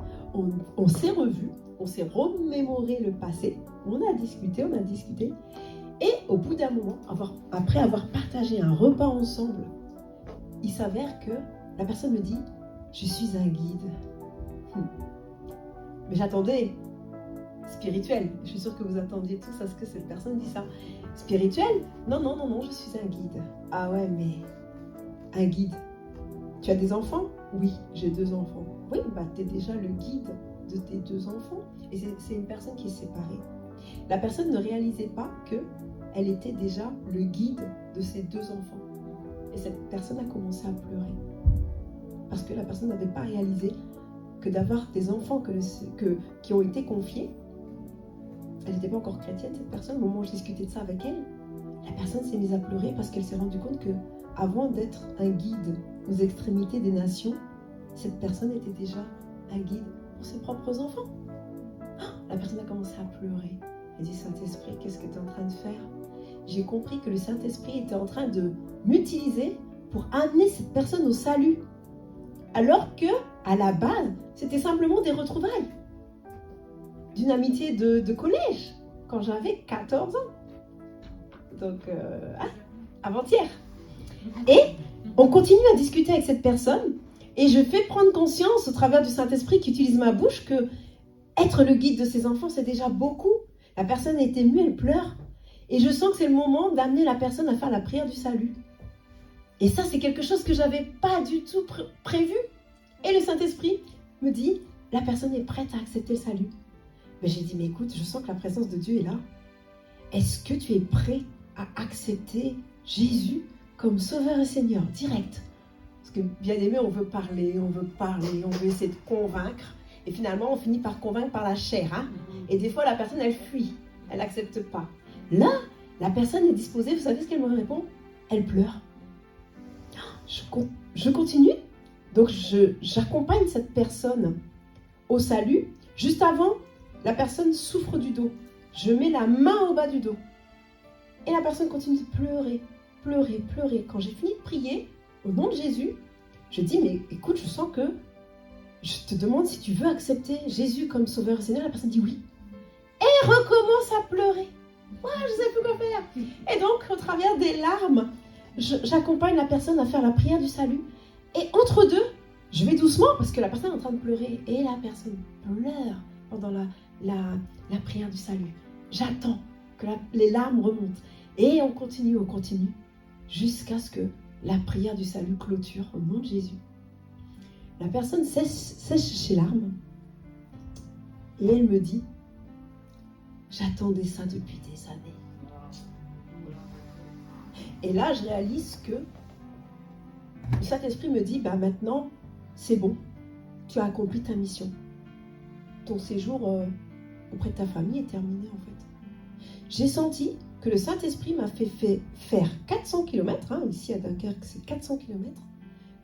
On s'est revus, on s'est remémoré le passé, on a discuté. Et au bout d'un moment, après avoir partagé un repas ensemble, il s'avère que la personne me dit « Je suis un guide. Mais j'attendais spirituel. Je suis sûre que vous attendiez tous à ce que cette personne dise ça. Spirituel? Non, je suis un guide. Ah ouais, mais un guide. Tu as des enfants? Oui, j'ai 2 enfants. Oui, tu es déjà le guide de tes 2 enfants. Et c'est une personne qui est séparée. La personne ne réalisait pas qu'elle était déjà le guide de ses 2 enfants. Et cette personne a commencé à pleurer. Parce que la personne n'avait pas réalisé que d'avoir des enfants qui ont été confiés, elle n'était pas encore chrétienne, cette personne. Au moment où je discutais de ça avec elle, la personne s'est mise à pleurer parce qu'elle s'est rendue compte que, avant d'être un guide aux extrémités des nations, cette personne était déjà un guide pour ses propres enfants. La personne a commencé à pleurer. Elle dit: Saint-Esprit, qu'est-ce que tu es en train de faire? J'ai compris que le Saint-Esprit était en train de m'utiliser pour amener cette personne au salut. Alors que, à la base, c'était simplement des retrouvailles d'une amitié de collège, quand j'avais 14 ans. Donc, avant-hier. Et on continue à discuter avec cette personne, et je fais prendre conscience, au travers du Saint-Esprit qui utilise ma bouche, que être le guide de ses enfants, c'est déjà beaucoup. La personne a été émue, elle pleure. Et je sens que c'est le moment d'amener la personne à faire la prière du salut. Et ça, c'est quelque chose que je n'avais pas du tout prévu. Et le Saint-Esprit me dit: la personne est prête à accepter le salut. Mais j'ai dit: mais écoute, je sens que la présence de Dieu est là. Est-ce que tu es prêt à accepter Jésus comme Sauveur et Seigneur, direct? Parce que, bien aimé, on veut parler, on veut essayer de convaincre. Et finalement, on finit par convaincre par la chair. Hein? Et des fois, la personne, elle fuit. Elle n'accepte pas. Là, la personne est disposée. Vous savez ce qu'elle me répond? Elle pleure. Je continue. Donc, j'accompagne cette personne au salut. Juste avant, la personne souffre du dos. Je mets la main au bas du dos. Et la personne continue de pleurer. Quand j'ai fini de prier, au nom de Jésus, je dis: mais écoute, je sens que je te demande si tu veux accepter Jésus comme Sauveur et Seigneur. La personne dit oui. Et recommence à pleurer. Je ne sais plus quoi faire. Et donc, au travers des larmes, j'accompagne la personne à faire la prière du salut. Et entre deux, je vais doucement parce que la personne est en train de pleurer. Et la personne pleure pendant la prière du salut. J'attends que les larmes remontent. Et on continue, jusqu'à ce que la prière du salut clôture au nom de Jésus. La personne sèche ses larmes. Et elle me dit: j'attendais ça depuis des années. Et là, je réalise que le Saint-Esprit me dit: maintenant, c'est bon. Tu as accompli ta mission. Ton séjour auprès de ta famille est terminé, en fait. J'ai senti que le Saint-Esprit m'a fait faire 400 km. Ici, à Dunkerque, c'est 400 km.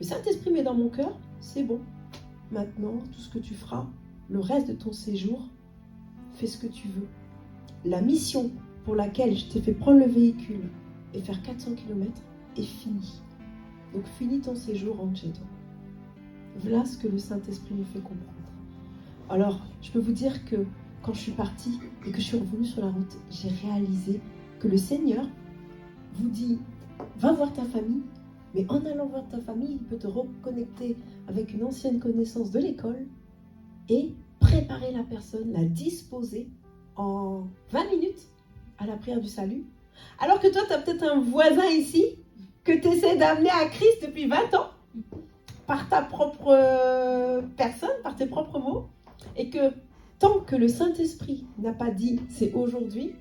Le Saint-Esprit met dans mon cœur: c'est bon. Maintenant, tout ce que tu feras, le reste de ton séjour, fais ce que tu veux. La mission pour laquelle je t'ai fait prendre le véhicule et faire 400 km est finie. Donc, finis ton séjour, rentre chez toi. Voilà ce que le Saint-Esprit me fait comprendre. Alors, je peux vous dire que quand je suis partie et que je suis revenue sur la route, j'ai réalisé que le Seigneur vous dit: va voir ta famille, mais en allant voir ta famille, il peut te reconnecter avec une ancienne connaissance de l'école et préparer la personne, la disposer en 20 minutes à la prière du salut. Alors que toi, tu as peut-être un voisin ici que tu essaies d'amener à Christ depuis 20 ans, par ta propre personne, par tes propres mots, et que tant que le Saint-Esprit n'a pas dit c'est aujourd'hui,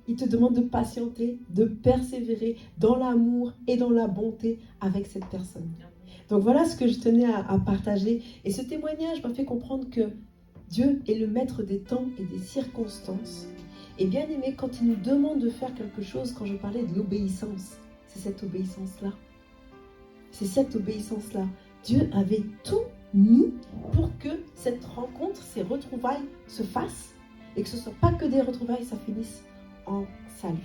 il te demande de patienter, de persévérer dans l'amour et dans la bonté avec cette personne. Donc voilà ce que je tenais à partager. Et ce témoignage m'a fait comprendre que Dieu est le maître des temps et des circonstances. Et bien aimé, quand il nous demande de faire quelque chose, quand je parlais de l'obéissance, c'est cette obéissance-là. C'est cette obéissance-là. Dieu avait tout mis pour que cette rencontre, ces retrouvailles se fassent et que ce ne soit pas que des retrouvailles, ça finisse en salut.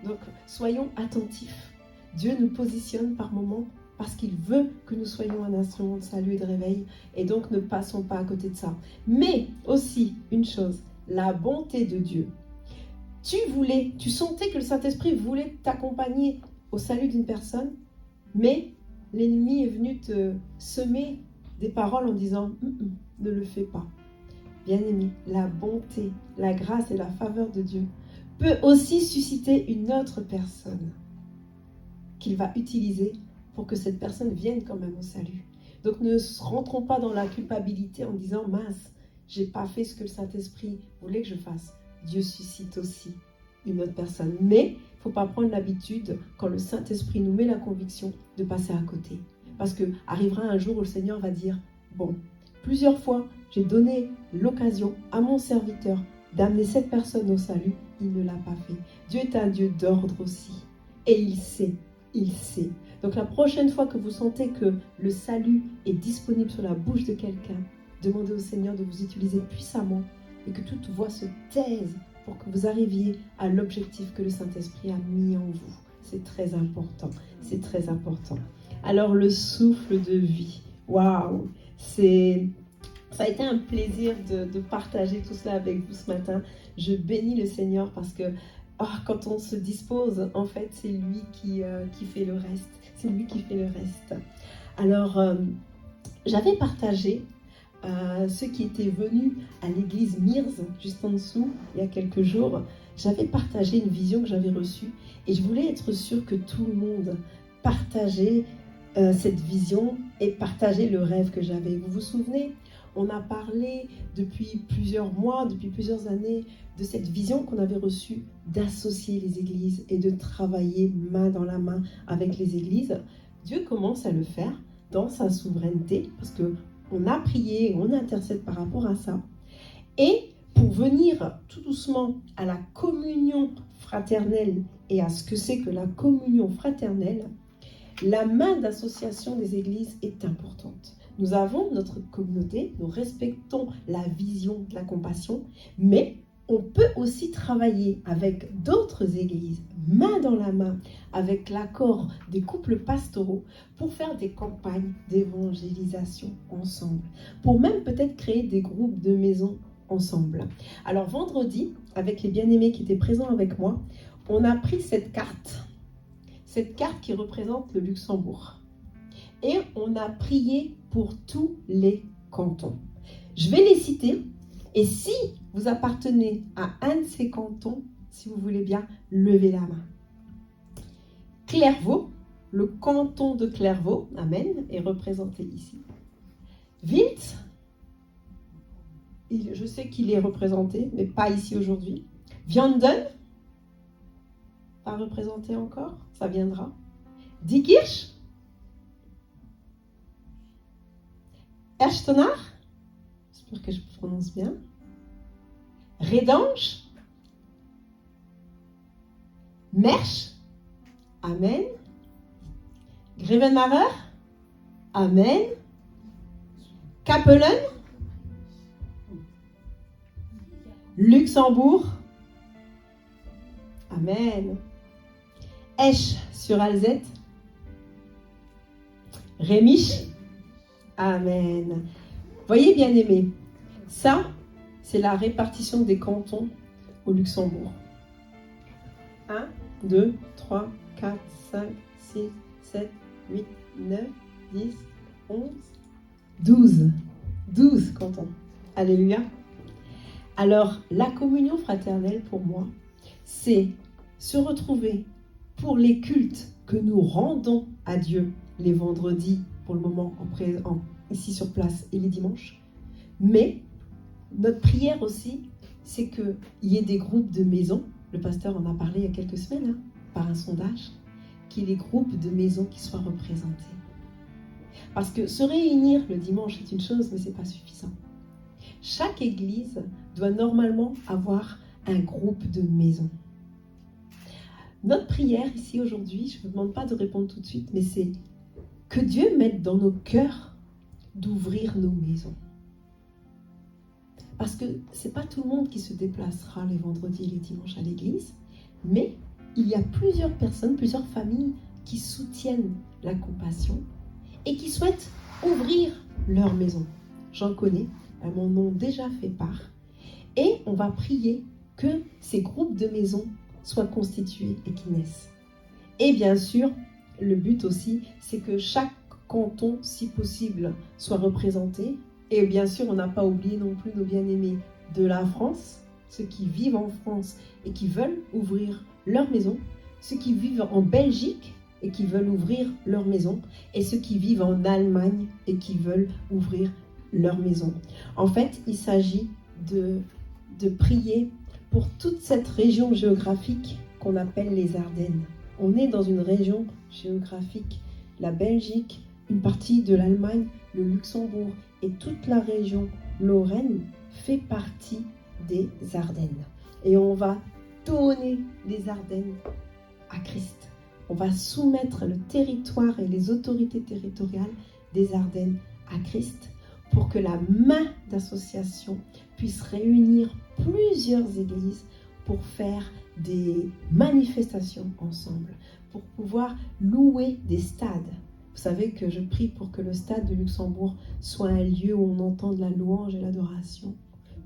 Donc, soyons attentifs. Dieu nous positionne par moments parce qu'il veut que nous soyons un instrument de salut et de réveil. Et donc, ne passons pas à côté de ça. Mais aussi, une chose, la bonté de Dieu. Tu sentais que le Saint-Esprit voulait t'accompagner au salut d'une personne, mais l'ennemi est venu te semer des paroles en disant « ne le fais pas ». Bien-aimé, la bonté, la grâce et la faveur de Dieu peut aussi susciter une autre personne qu'il va utiliser pour que cette personne vienne quand même au salut. Donc ne rentrons pas dans la culpabilité en disant « mince, j'ai pas fait ce que le Saint-Esprit voulait que je fasse ». Dieu suscite aussi une autre personne. Mais il ne faut pas prendre l'habitude, quand le Saint-Esprit nous met la conviction, de passer à côté. Parce que arrivera un jour où le Seigneur va dire « bon, plusieurs fois, j'ai donné l'occasion à mon serviteur d'amener cette personne au salut, il ne l'a pas fait. » Dieu est un Dieu d'ordre aussi. Et il sait. Il sait. Donc la prochaine fois que vous sentez que le salut est disponible sur la bouche de quelqu'un, demandez au Seigneur de vous utiliser puissamment et que toute voix se taise pour que vous arriviez à l'objectif que le Saint-Esprit a mis en vous. C'est très important. C'est très important. Alors le souffle de vie. Waouh! Ça a été un plaisir de partager tout cela avec vous ce matin. Je bénis le Seigneur parce que quand on se dispose, en fait, c'est lui qui fait le reste. C'est lui qui fait le reste. Alors, j'avais partagé ceux qui étaient venus à l'église Mirz, juste en dessous, il y a quelques jours. J'avais partagé une vision que j'avais reçue et je voulais être sûre que tout le monde partageait cette vision et partageait le rêve que j'avais. Vous vous souvenez ? On a parlé depuis plusieurs mois, depuis plusieurs années, de cette vision qu'on avait reçue d'associer les églises et de travailler main dans la main avec les églises. Dieu commence à le faire dans sa souveraineté, parce qu'on a prié, on intercède par rapport à ça. Et pour venir tout doucement à la communion fraternelle et à ce que c'est que la communion fraternelle, la main d'association des églises est importante. Nous avons notre communauté, nous respectons la vision de la compassion, mais on peut aussi travailler avec d'autres églises, main dans la main, avec l'accord des couples pastoraux, pour faire des campagnes d'évangélisation ensemble, pour même peut-être créer des groupes de maisons ensemble. Alors vendredi, avec les bien-aimés qui étaient présents avec moi, on a pris cette carte qui représente le Luxembourg. Et on a prié pour tous les cantons. Je vais les citer. Et si vous appartenez à un de ces cantons, si vous voulez bien, levez la main. Clairvaux, le canton de Clairvaux, amen, est représenté ici. Wilt, je sais qu'il est représenté, mais pas ici aujourd'hui. Vianden, pas représenté encore, ça viendra. Diekirch, Erstenach, j'espère que je prononce bien. Redange, Mersch, amen. Grevenmacher, amen. Kapellen, Luxembourg, amen. Esch sur Alzette, Rémisch, amen. Voyez bien aimé, ça c'est la répartition des cantons au Luxembourg. 1, 2, 3, 4, 5, 6, 7, 8, 9, 10, 11, 12. 12 cantons. Alléluia. Alors, la communion fraternelle pour moi, c'est se retrouver pour les cultes que nous rendons à Dieu les vendredis, pour le moment ici sur place, et les dimanches. Mais notre prière aussi, c'est qu'il y ait des groupes de maisons. Le pasteur en a parlé il y a quelques semaines, par un sondage, qu'il y ait des groupes de maisons qui soient représentés. Parce que se réunir le dimanche est une chose, mais ce n'est pas suffisant. Chaque église doit normalement avoir un groupe de maisons. Notre prière ici aujourd'hui, je ne vous demande pas de répondre tout de suite, mais c'est que Dieu mette dans nos cœurs d'ouvrir nos maisons. Parce que ce n'est pas tout le monde qui se déplacera les vendredis et les dimanches à l'église, mais il y a plusieurs personnes, plusieurs familles qui soutiennent la compassion et qui souhaitent ouvrir leur maison. J'en connais, elles m'en ont déjà fait part. Et on va prier que ces groupes de maisons soient constitués et qu'ils naissent. Et bien sûr, le but aussi, c'est que chaque canton, si possible, soit représenté Et bien sûr, on n'a pas oublié non plus nos bien-aimés de la France, ceux qui vivent en France et qui veulent ouvrir leur maison, ceux qui vivent en Belgique et qui veulent ouvrir leur maison, et ceux qui vivent en Allemagne et qui veulent ouvrir leur maison. En fait, il s'agit de prier pour toute cette région géographique qu'on appelle les Ardennes. On est dans une région géographique, la Belgique, une partie de l'Allemagne, le Luxembourg et toute la région Lorraine fait partie des Ardennes. Et on va donner les Ardennes à Christ. On va soumettre le territoire et les autorités territoriales des Ardennes à Christ pour que la main d'association puisse réunir plusieurs églises pour faire des manifestations ensemble, pour pouvoir louer des stades. Vous savez que je prie pour que le stade de Luxembourg soit un lieu où on entende la louange et l'adoration,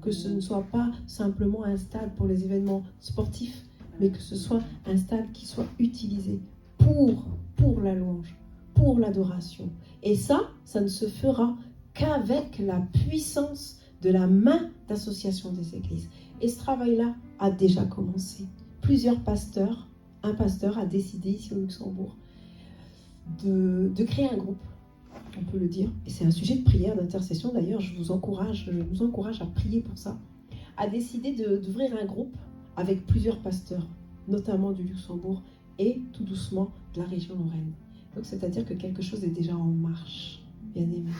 que ce ne soit pas simplement un stade pour les événements sportifs, mais que ce soit un stade qui soit utilisé pour la louange, pour l'adoration. Et ça ne se fera qu'avec la puissance de la main d'association des églises. Et ce travail-là a déjà commencé. Un pasteur a décidé ici au Luxembourg de créer un groupe, on peut le dire. Et c'est un sujet de prière, d'intercession. D'ailleurs, je vous encourage à prier pour ça. A décidé d'ouvrir un groupe avec plusieurs pasteurs, notamment du Luxembourg et tout doucement de la région Lorraine. Donc, c'est-à-dire que quelque chose est déjà en marche, bien aimé.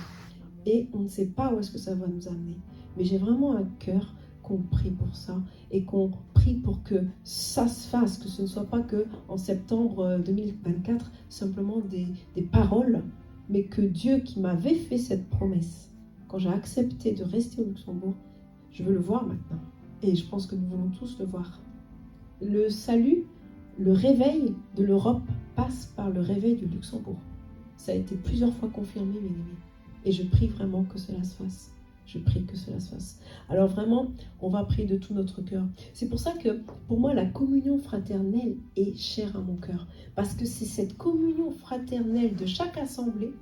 Et on ne sait pas où est-ce que ça va nous amener. Mais j'ai vraiment un cœur qu'on prie pour ça et qu'on prie pour que ça se fasse, que ce ne soit pas que en septembre 2024 simplement des paroles, mais que Dieu qui m'avait fait cette promesse, quand j'ai accepté de rester au Luxembourg, je veux le voir maintenant. Et je pense que nous voulons tous le voir. Le salut, le réveil de l'Europe passe par le réveil du Luxembourg. Ça a été plusieurs fois confirmé, mes amis. Et je prie vraiment que cela se fasse. Je prie que cela se fasse. Alors vraiment, on va prier de tout notre cœur. C'est pour ça que, pour moi, la communion fraternelle est chère à mon cœur. Parce que c'est cette communion fraternelle de chaque assemblée,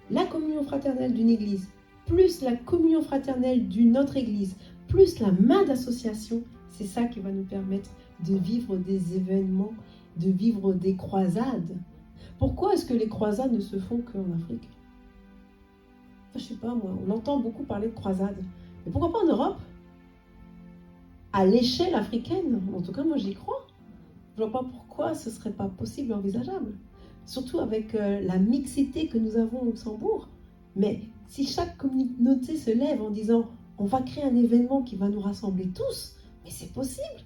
la communion fraternelle d'une église, plus la communion fraternelle d'une autre église, plus la main d'association, c'est ça qui va nous permettre de vivre des événements, de vivre des croisades. Pourquoi est-ce que les croisades ne se font qu'en Afrique ? Je sais pas moi, on entend beaucoup parler de croisades. Mais pourquoi pas en Europe ? À l'échelle africaine, en tout cas moi j'y crois. Je vois pas pourquoi ce serait pas possible, envisageable. Surtout avec la mixité que nous avons au Luxembourg. Mais si chaque communauté se lève en disant on va créer un événement qui va nous rassembler tous, mais c'est possible.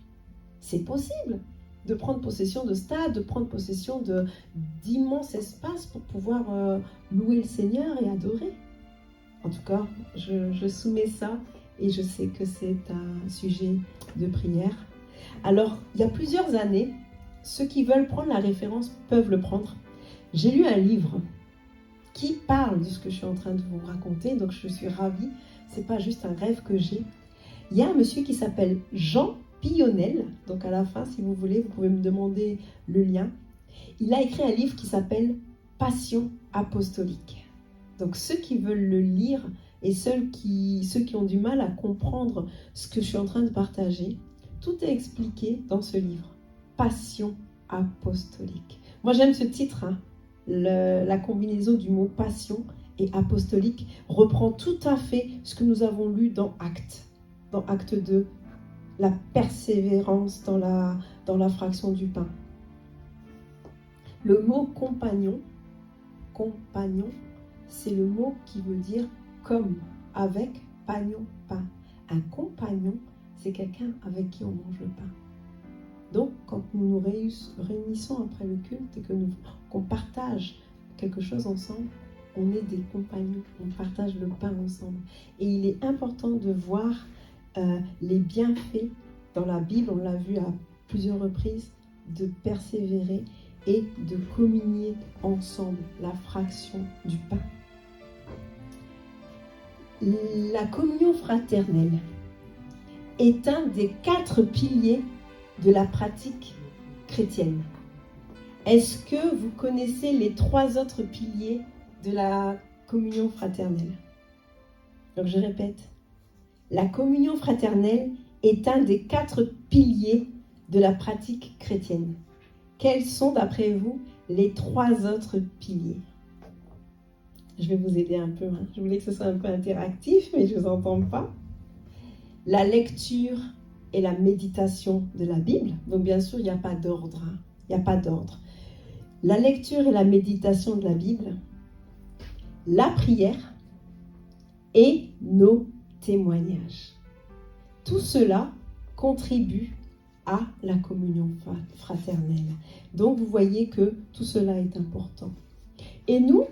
C'est possible de prendre possession de stades, de prendre possession d'immenses espaces pour pouvoir louer le Seigneur et adorer. En tout cas, je soumets ça et je sais que c'est un sujet de prière. Alors, il y a plusieurs années, ceux qui veulent prendre la référence peuvent le prendre. J'ai lu un livre qui parle de ce que je suis en train de vous raconter, donc je suis ravie. C'est pas juste un rêve que j'ai. Il y a un monsieur qui s'appelle Jean Pionnel, donc à la fin, si vous voulez, vous pouvez me demander le lien. Il a écrit un livre qui s'appelle Passion apostolique. Donc ceux qui veulent le lire et ceux qui ont du mal à comprendre ce que je suis en train de partager, tout est expliqué dans ce livre. Passion apostolique. Moi j'aime ce titre, hein. La combinaison du mot passion et apostolique reprend tout à fait ce que nous avons lu dans Actes 2, la persévérance dans la fraction du pain. Le mot compagnon, c'est le mot qui veut dire comme, avec, pagnon, pain. Un compagnon, c'est quelqu'un avec qui on mange le pain. Donc, quand nous nous réunissons après le culte et qu'on partage quelque chose ensemble, on est des compagnons, on partage le pain ensemble. Et il est important de voir les bienfaits dans la Bible, on l'a vu à plusieurs reprises, de persévérer et de communier ensemble la fraction du pain. La communion fraternelle est un des 4 piliers de la pratique chrétienne. Est-ce que vous connaissez les 3 autres piliers de la communion fraternelle ? Donc je répète, la communion fraternelle est un des 4 piliers de la pratique chrétienne. Quels sont d'après vous les 3 autres piliers? Je vais vous aider un peu. Je voulais que ce soit un peu interactif, mais je ne vous entends pas. La lecture et la méditation de la Bible. Donc bien sûr, il n'y a pas d'ordre. Il n'y a pas d'ordre. La lecture et la méditation de la Bible, la prière et nos témoignages. Tout cela contribue à la communion fraternelle. Donc vous voyez que tout cela est important. Et nous,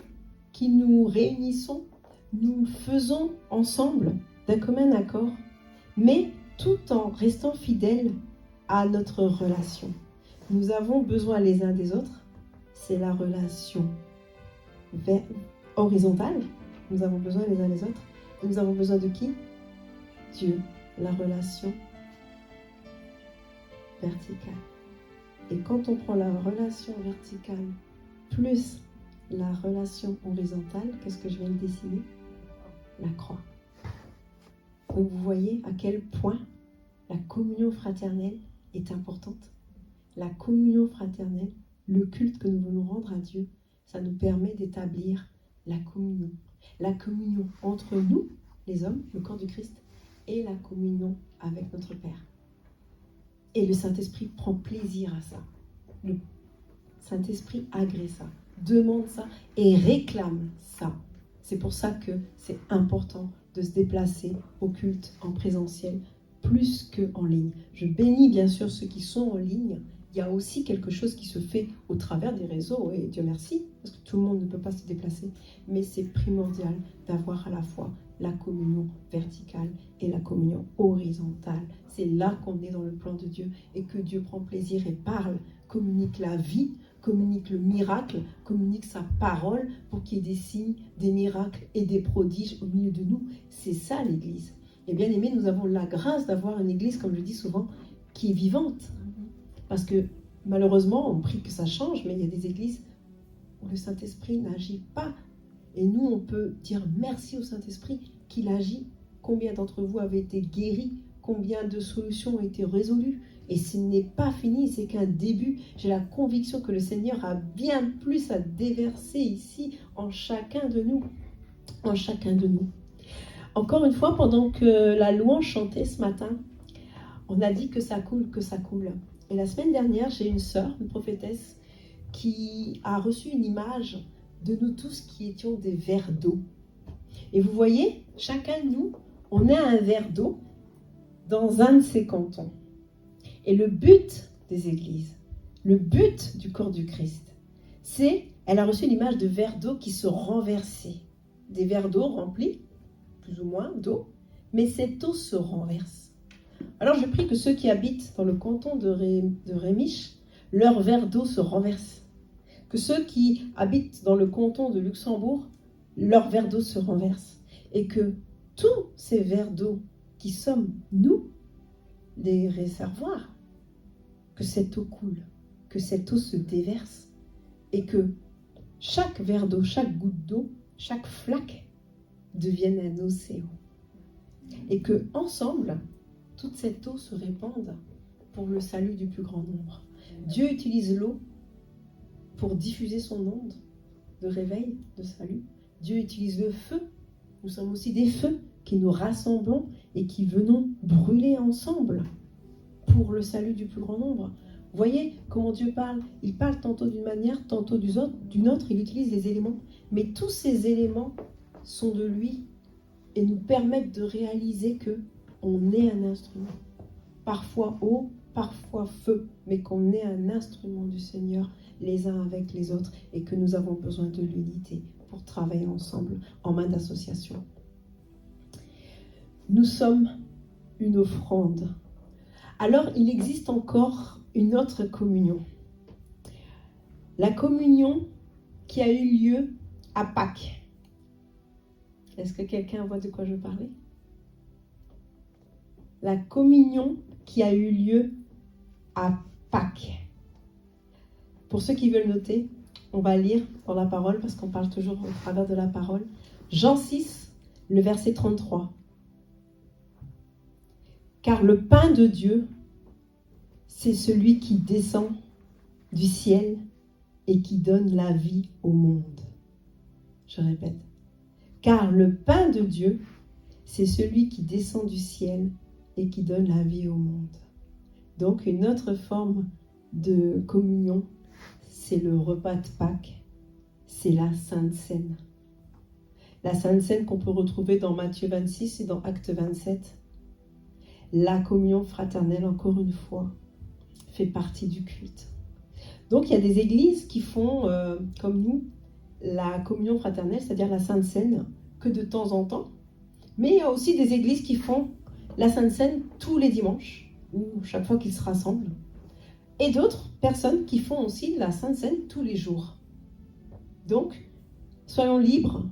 qui nous réunissons, nous faisons ensemble d'un commun accord, mais tout en restant fidèles à notre relation. Nous avons besoin les uns des autres, c'est la relation horizontale, nous avons besoin les uns des autres. Nous avons besoin de qui? Dieu, la relation verticale. Et quand on prend la relation verticale plus la relation horizontale, qu'est-ce que je viens de dessiner? La croix. Donc vous voyez à quel point la communion fraternelle est importante. La communion fraternelle, le culte que nous voulons rendre à Dieu, ça nous permet d'établir la communion. La communion entre nous, les hommes, le corps du Christ, et la communion avec notre Père. Et le Saint-Esprit prend plaisir à ça. Le Saint-Esprit agrée ça, demande ça et réclame ça. C'est pour ça que c'est important de se déplacer au culte en présentiel plus qu'en ligne. Je bénis bien sûr ceux qui sont en ligne. Il y a aussi quelque chose qui se fait au travers des réseaux, et Dieu merci, parce que tout le monde ne peut pas se déplacer. Mais c'est primordial d'avoir à la fois la communion verticale et la communion horizontale. C'est là qu'on est dans le plan de Dieu et que Dieu prend plaisir et parle, communique la vie, communique le miracle, communique sa parole pour qu'il y ait des signes, des miracles et des prodiges au milieu de nous. C'est ça l'Église. Et bien aimé, nous avons la grâce d'avoir une Église, comme je dis souvent, qui est vivante. Parce que malheureusement, on prie que ça change, mais il y a des églises où le Saint-Esprit n'agit pas. Et nous, on peut dire merci au Saint-Esprit qu'il agit. Combien d'entre vous avez été guéris? Combien de solutions ont été résolues? Et ce n'est pas fini, c'est qu'un début. J'ai la conviction que le Seigneur a bien plus à déverser ici en chacun de nous. En chacun de nous. Encore une fois, pendant que la louange chantait ce matin, on a dit que ça coule, que ça coule. Et la semaine dernière, j'ai une sœur, une prophétesse, qui a reçu une image de nous tous qui étions des verres d'eau. Et vous voyez, chacun de nous, on a un verre d'eau dans un de ces cantons. Et le but des églises, le but du corps du Christ, c'est, elle a reçu l'image de verres d'eau qui se renversaient. Des verres d'eau remplis, plus ou moins, d'eau, mais cette eau se renverse. Alors je prie que ceux qui habitent dans le canton de Rémiche, leur verre d'eau se renverse. Que ceux qui habitent dans le canton de Luxembourg, leur verre d'eau se renverse. Et que tous ces verres d'eau qui sommes nous, des réservoirs, que cette eau coule, que cette eau se déverse et que chaque verre d'eau, chaque goutte d'eau, chaque flaque devienne un océan. Et que ensemble, toute cette eau se répande pour le salut du plus grand nombre. Dieu utilise l'eau pour diffuser son onde de réveil, de salut. Dieu utilise le feu. Nous sommes aussi des feux qui nous rassemblons et qui venons brûler ensemble pour le salut du plus grand nombre. Vous voyez comment Dieu parle? Il parle tantôt d'une manière, tantôt d'une autre. Il utilise les éléments. Mais tous ces éléments sont de lui et nous permettent de réaliser que on est un instrument, parfois eau, parfois feu, mais qu'on est un instrument du Seigneur les uns avec les autres et que nous avons besoin de l'unité pour travailler ensemble en main d'association. Nous sommes une offrande. Alors, il existe encore une autre communion. La communion qui a eu lieu à Pâques. Est-ce que quelqu'un voit de quoi je veux parler? La communion qui a eu lieu à Pâques. Pour ceux qui veulent noter, on va lire dans la parole, parce qu'on parle toujours au travers de la parole. Jean 6, le verset 33. Car le pain de Dieu, c'est celui qui descend du ciel et qui donne la vie au monde. Je répète. Car le pain de Dieu, c'est celui qui descend du ciel et qui donne la vie au monde. Donc une autre forme de communion, c'est le repas de Pâques, c'est la Sainte Seine. La Sainte Seine qu'on peut retrouver dans Matthieu 26 et dans Actes 27. La communion fraternelle, encore une fois, fait partie du culte. Donc il y a des églises qui font, comme nous, la communion fraternelle, c'est-à-dire la Sainte Seine, que de temps en temps. Mais il y a aussi des églises qui font la Sainte Seine tous les dimanches, ou chaque fois qu'ils se rassemblent. Et d'autres personnes qui font aussi la Sainte Seine tous les jours. Donc, soyons libres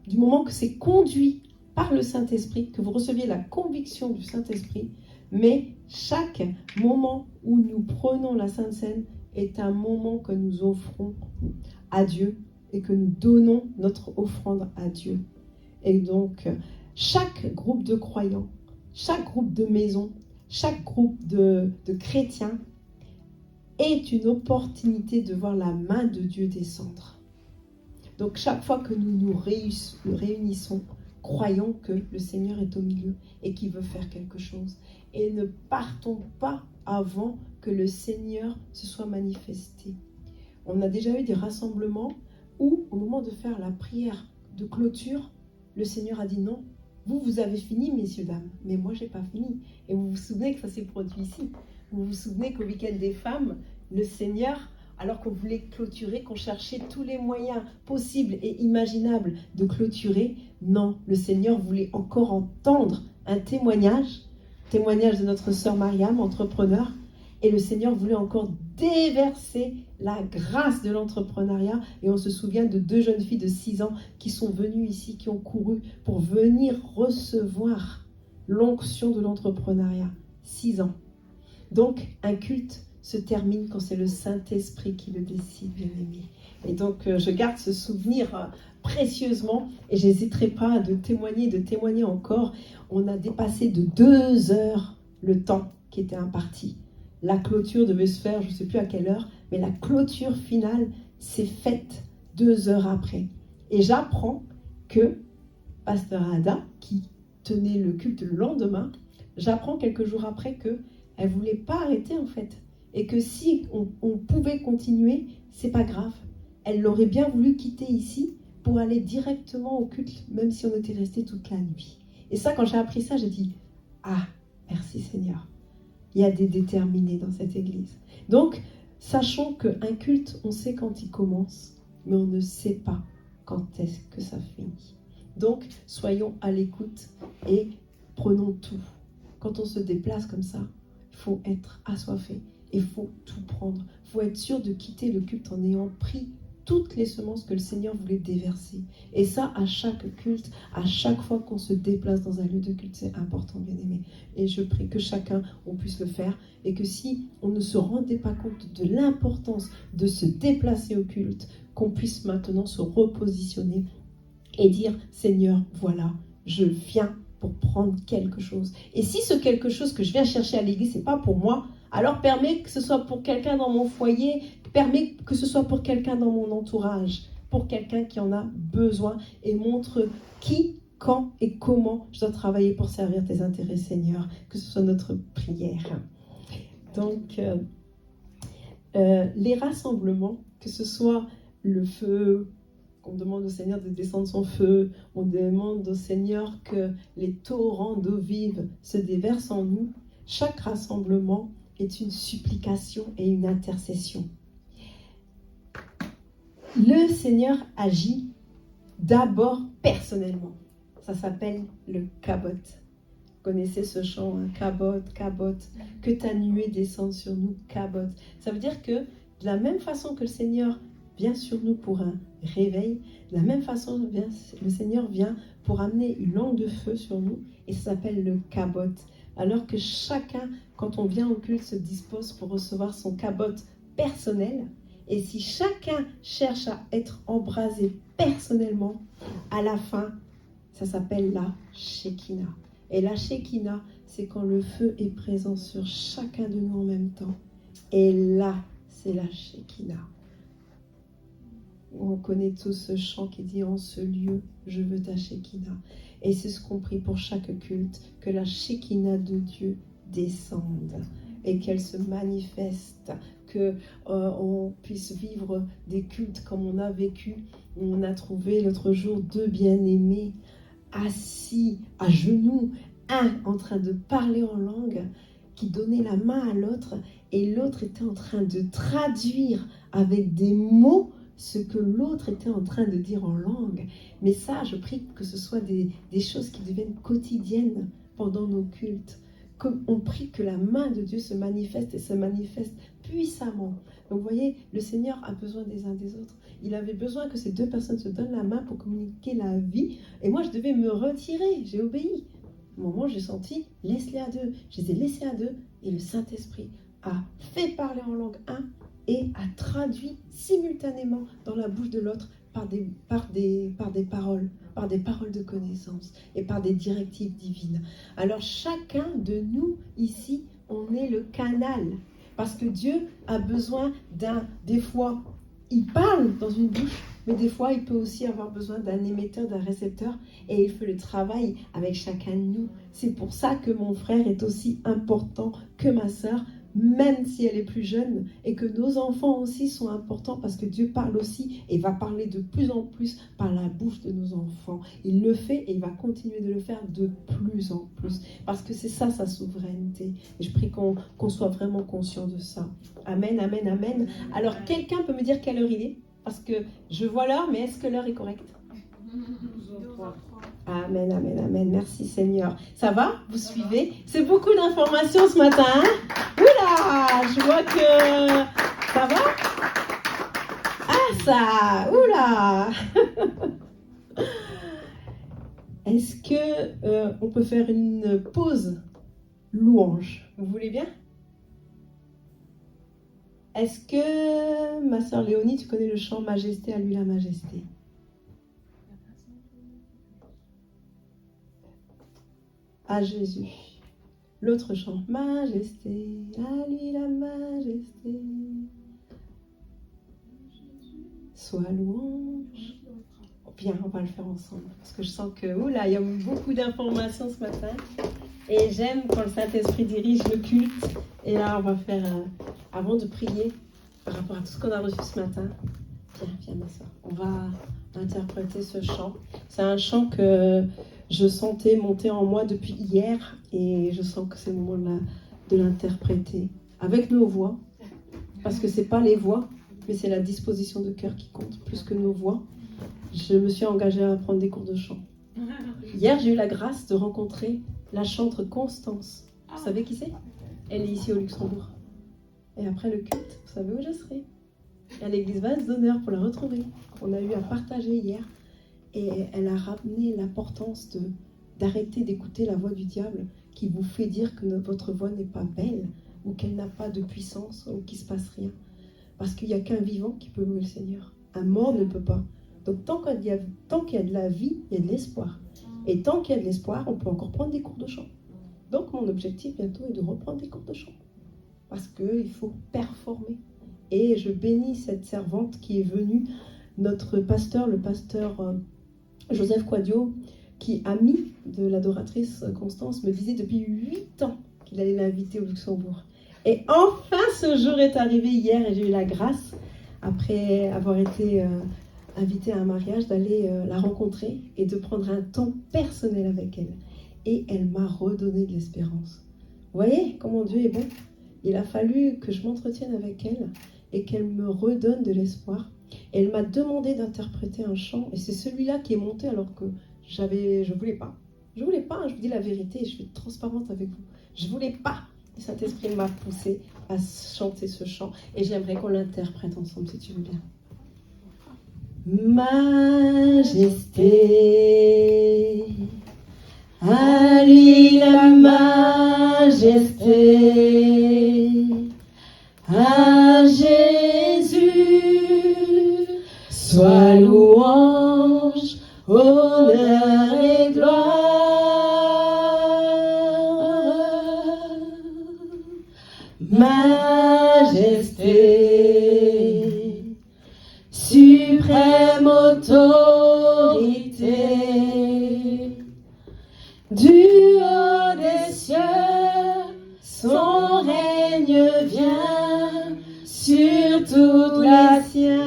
du moment que c'est conduit par le Saint-Esprit, que vous receviez la conviction du Saint-Esprit, mais chaque moment où nous prenons la Sainte Seine est un moment que nous offrons à Dieu et que nous donnons notre offrande à Dieu. Et donc, chaque groupe de croyants, chaque groupe de maisons, chaque groupe de chrétiens est une opportunité de voir la main de Dieu descendre. Donc, chaque fois que nous nous réunissons, croyons que le Seigneur est au milieu et qu'il veut faire quelque chose. Et ne partons pas avant que le Seigneur se soit manifesté. On a déjà eu des rassemblements où, au moment de faire la prière de clôture, le Seigneur a dit non, vous avez fini, messieurs, dames, mais moi, je n'ai pas fini. Et vous vous souvenez que ça s'est produit ici. Vous vous souvenez qu'au week-end des femmes, le Seigneur, alors qu'on voulait clôturer, qu'on cherchait tous les moyens possibles et imaginables de clôturer, non, le Seigneur voulait encore entendre un témoignage de notre sœur Mariam, entrepreneur, et le Seigneur voulait encore déverser la grâce de l'entrepreneuriat. Et on se souvient de 2 jeunes filles de 6 ans qui sont venues ici, qui ont couru pour venir recevoir l'onction de l'entrepreneuriat. 6 ans. Donc, un culte se termine quand c'est le Saint-Esprit qui le décide, bien-aimé. Et donc, je garde ce souvenir précieusement et je n'hésiterai pas de témoigner encore. On a dépassé de 2 heures le temps qui était imparti. La clôture devait se faire, je ne sais plus à quelle heure, mais la clôture finale s'est faite 2 heures après. Et j'apprends que Pasteur Ada, qui tenait le culte le lendemain, j'apprends quelques jours après qu'elle ne voulait pas arrêter en fait. Et que si on pouvait continuer, c'est pas grave. Elle aurait bien voulu quitter ici pour aller directement au culte, même si on était resté toute la nuit. Et ça, quand j'ai appris ça, j'ai dit « Ah, merci Seigneur ». Il y a des déterminés dans cette église. Donc, sachons qu'un culte, on sait quand il commence, mais on ne sait pas quand est-ce que ça finit. Donc, soyons à l'écoute et prenons tout. Quand on se déplace comme ça, il faut être assoiffé. Il faut tout prendre. Il faut être sûr de quitter le culte en ayant pris toutes les semences que le Seigneur voulait déverser. Et ça, à chaque culte, à chaque fois qu'on se déplace dans un lieu de culte, c'est important, bien-aimé. Et je prie que chacun, on puisse le faire. Et que si on ne se rendait pas compte de l'importance de se déplacer au culte, qu'on puisse maintenant se repositionner et dire, Seigneur, voilà, je viens pour prendre quelque chose. Et si ce quelque chose que je viens chercher à l'église, c'est pas pour moi, alors permets que ce soit pour quelqu'un dans mon foyer, permets que ce soit pour quelqu'un dans mon entourage, pour quelqu'un qui en a besoin, et montre qui, quand et comment je dois travailler pour servir tes intérêts, Seigneur, que ce soit notre prière. Donc, les rassemblements, que ce soit le feu, on demande au Seigneur de descendre son feu, on demande au Seigneur que les torrents d'eau vive se déversent en nous, chaque rassemblement est une supplication et une intercession. Le Seigneur agit d'abord personnellement. Ça s'appelle le Kabot. Vous connaissez ce chant, hein? Kabot, Kabot, que ta nuée descende sur nous, Kabot. Ça veut dire que de la même façon que le Seigneur vient sur nous pour un réveil, de la même façon le Seigneur vient pour amener une langue de feu sur nous, et ça s'appelle le Kabot. Alors que chacun, quand on vient au culte, se dispose pour recevoir son Kabot personnel. Et si chacun cherche à être embrasé personnellement, à la fin, Ça s'appelle la Shekinah. Et la Shekinah, c'est quand le feu est présent sur chacun de nous en même temps. Et là, c'est la Shekinah. On connaît tous ce chant qui dit « En ce lieu, je veux ta Shekinah ». Et c'est ce qu'on prie pour chaque culte, que la Shekinah de Dieu descende et qu'elle se manifeste, qu'on puisse vivre des cultes comme on a vécu. On a trouvé l'autre jour 2 bien-aimés assis à genoux, un en train de parler en langue, qui donnait la main à l'autre, et l'autre était en train de traduire avec des mots ce que l'autre était en train de dire en langue. Mais ça, je prie que ce soit des choses qui deviennent quotidiennes pendant nos cultes. On prie que la main de Dieu se manifeste et se manifeste puissamment. Donc vous voyez, le Seigneur a besoin des uns des autres. Il avait besoin que ces 2 personnes se donnent la main pour communiquer la vie. Et moi, je devais me retirer. J'ai obéi. Au moment où j'ai senti, laisse-les à 2. Je les ai laissés à 2 et le Saint-Esprit a fait parler en langue un et a traduit simultanément dans la bouche de l'autre par des paroles de connaissance et par des directives divines. Alors chacun de nous ici, on est le canal, parce que Dieu a besoin des fois, il parle dans une bouche, mais des fois il peut aussi avoir besoin d'un émetteur, d'un récepteur, et il fait le travail avec chacun de nous. C'est pour ça que mon frère est aussi important que ma sœur, même si elle est plus jeune, et que nos enfants aussi sont importants, parce que Dieu parle aussi et va parler de plus en plus par la bouche de nos enfants. Il le fait et il va continuer de le faire de plus en plus, parce que c'est ça sa souveraineté. Et je prie qu'on soit vraiment conscient de ça. Amen, amen, amen. Alors quelqu'un peut me dire quelle heure il est? Parce que je vois l'heure, mais est-ce que l'heure est correcte? Amen, amen, amen. Merci Seigneur. Ça va? Vous suivez? C'est beaucoup d'informations ce matin. Hein? Oula! Je vois que... Ça va? Ah ça! Oula! Est-ce que on peut faire une pause louange? Vous voulez bien? Est-ce que, ma sœur Léonie, tu connais le chant Majesté à lui la majesté? À Jésus. L'autre chant, Majesté, à lui la majesté. Sois louange. Bien, on va le faire ensemble. Parce que je sens que, oula, il y a beaucoup d'informations ce matin. Et j'aime quand le Saint-Esprit dirige le culte. Et là, on va faire, avant de prier, par rapport à tout ce qu'on a reçu ce matin. Viens, ma soeur. On va interpréter ce chant. C'est un chant que je sentais monter en moi depuis hier. Et je sens que c'est le moment de l'interpréter. Avec nos voix. Parce que ce n'est pas les voix, mais c'est la disposition de cœur qui compte plus que nos voix. Je me suis engagée à prendre des cours de chant. Hier, j'ai eu la grâce de rencontrer la chanteuse Constance. Vous savez qui c'est? Elle est ici au Luxembourg. Et après le culte, vous savez où je serai? À l'église Vase d'Honneur pour la retrouver. On a eu à partager hier. Et elle a ramené l'importance d'arrêter d'écouter la voix du diable qui vous fait dire que votre voix n'est pas belle ou qu'elle n'a pas de puissance ou qu'il ne se passe rien. Parce qu'il n'y a qu'un vivant qui peut louer le Seigneur. Un mort ne peut pas. Donc tant qu'il y a de la vie, il y a de l'espoir. Et tant qu'il y a de l'espoir, on peut encore prendre des cours de chant. Donc mon objectif bientôt est de reprendre des cours de chant. Parce qu'il faut performer. Et je bénis cette servante qui est venue, notre pasteur, le pasteur Joseph Quadio, qui, ami de l'adoratrice Constance, me disait depuis 8 ans qu'il allait l'inviter au Luxembourg. Et enfin ce jour est arrivé hier et j'ai eu la grâce, après avoir été invitée à un mariage, d'aller la rencontrer et de prendre un temps personnel avec elle. Et elle m'a redonné de l'espérance. Vous voyez comment Dieu est bon? Il a fallu que je m'entretienne avec elle et qu'elle me redonne de l'espoir. Et elle m'a demandé d'interpréter un chant et c'est celui-là qui est monté alors que je voulais pas. Je voulais pas, je vous dis la vérité et je suis transparente avec vous. Je voulais pas. Le Saint-Esprit m'a poussé à chanter ce chant et j'aimerais qu'on l'interprète ensemble si tu veux bien. Majesté, à lui la majesté, à Jésus, soit louange, honneur et majesté, suprême autorité, du haut des cieux, son règne vient sur toute la sienne.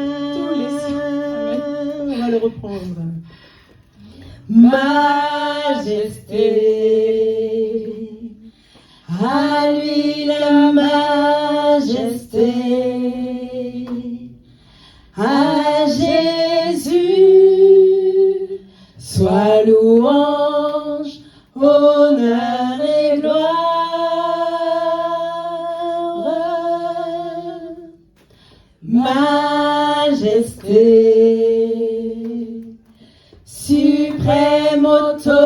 On va le reprendre. Majesté, à lui la majesté, à Jésus, soit louange, honneur et gloire. Majesté, suprême autorité,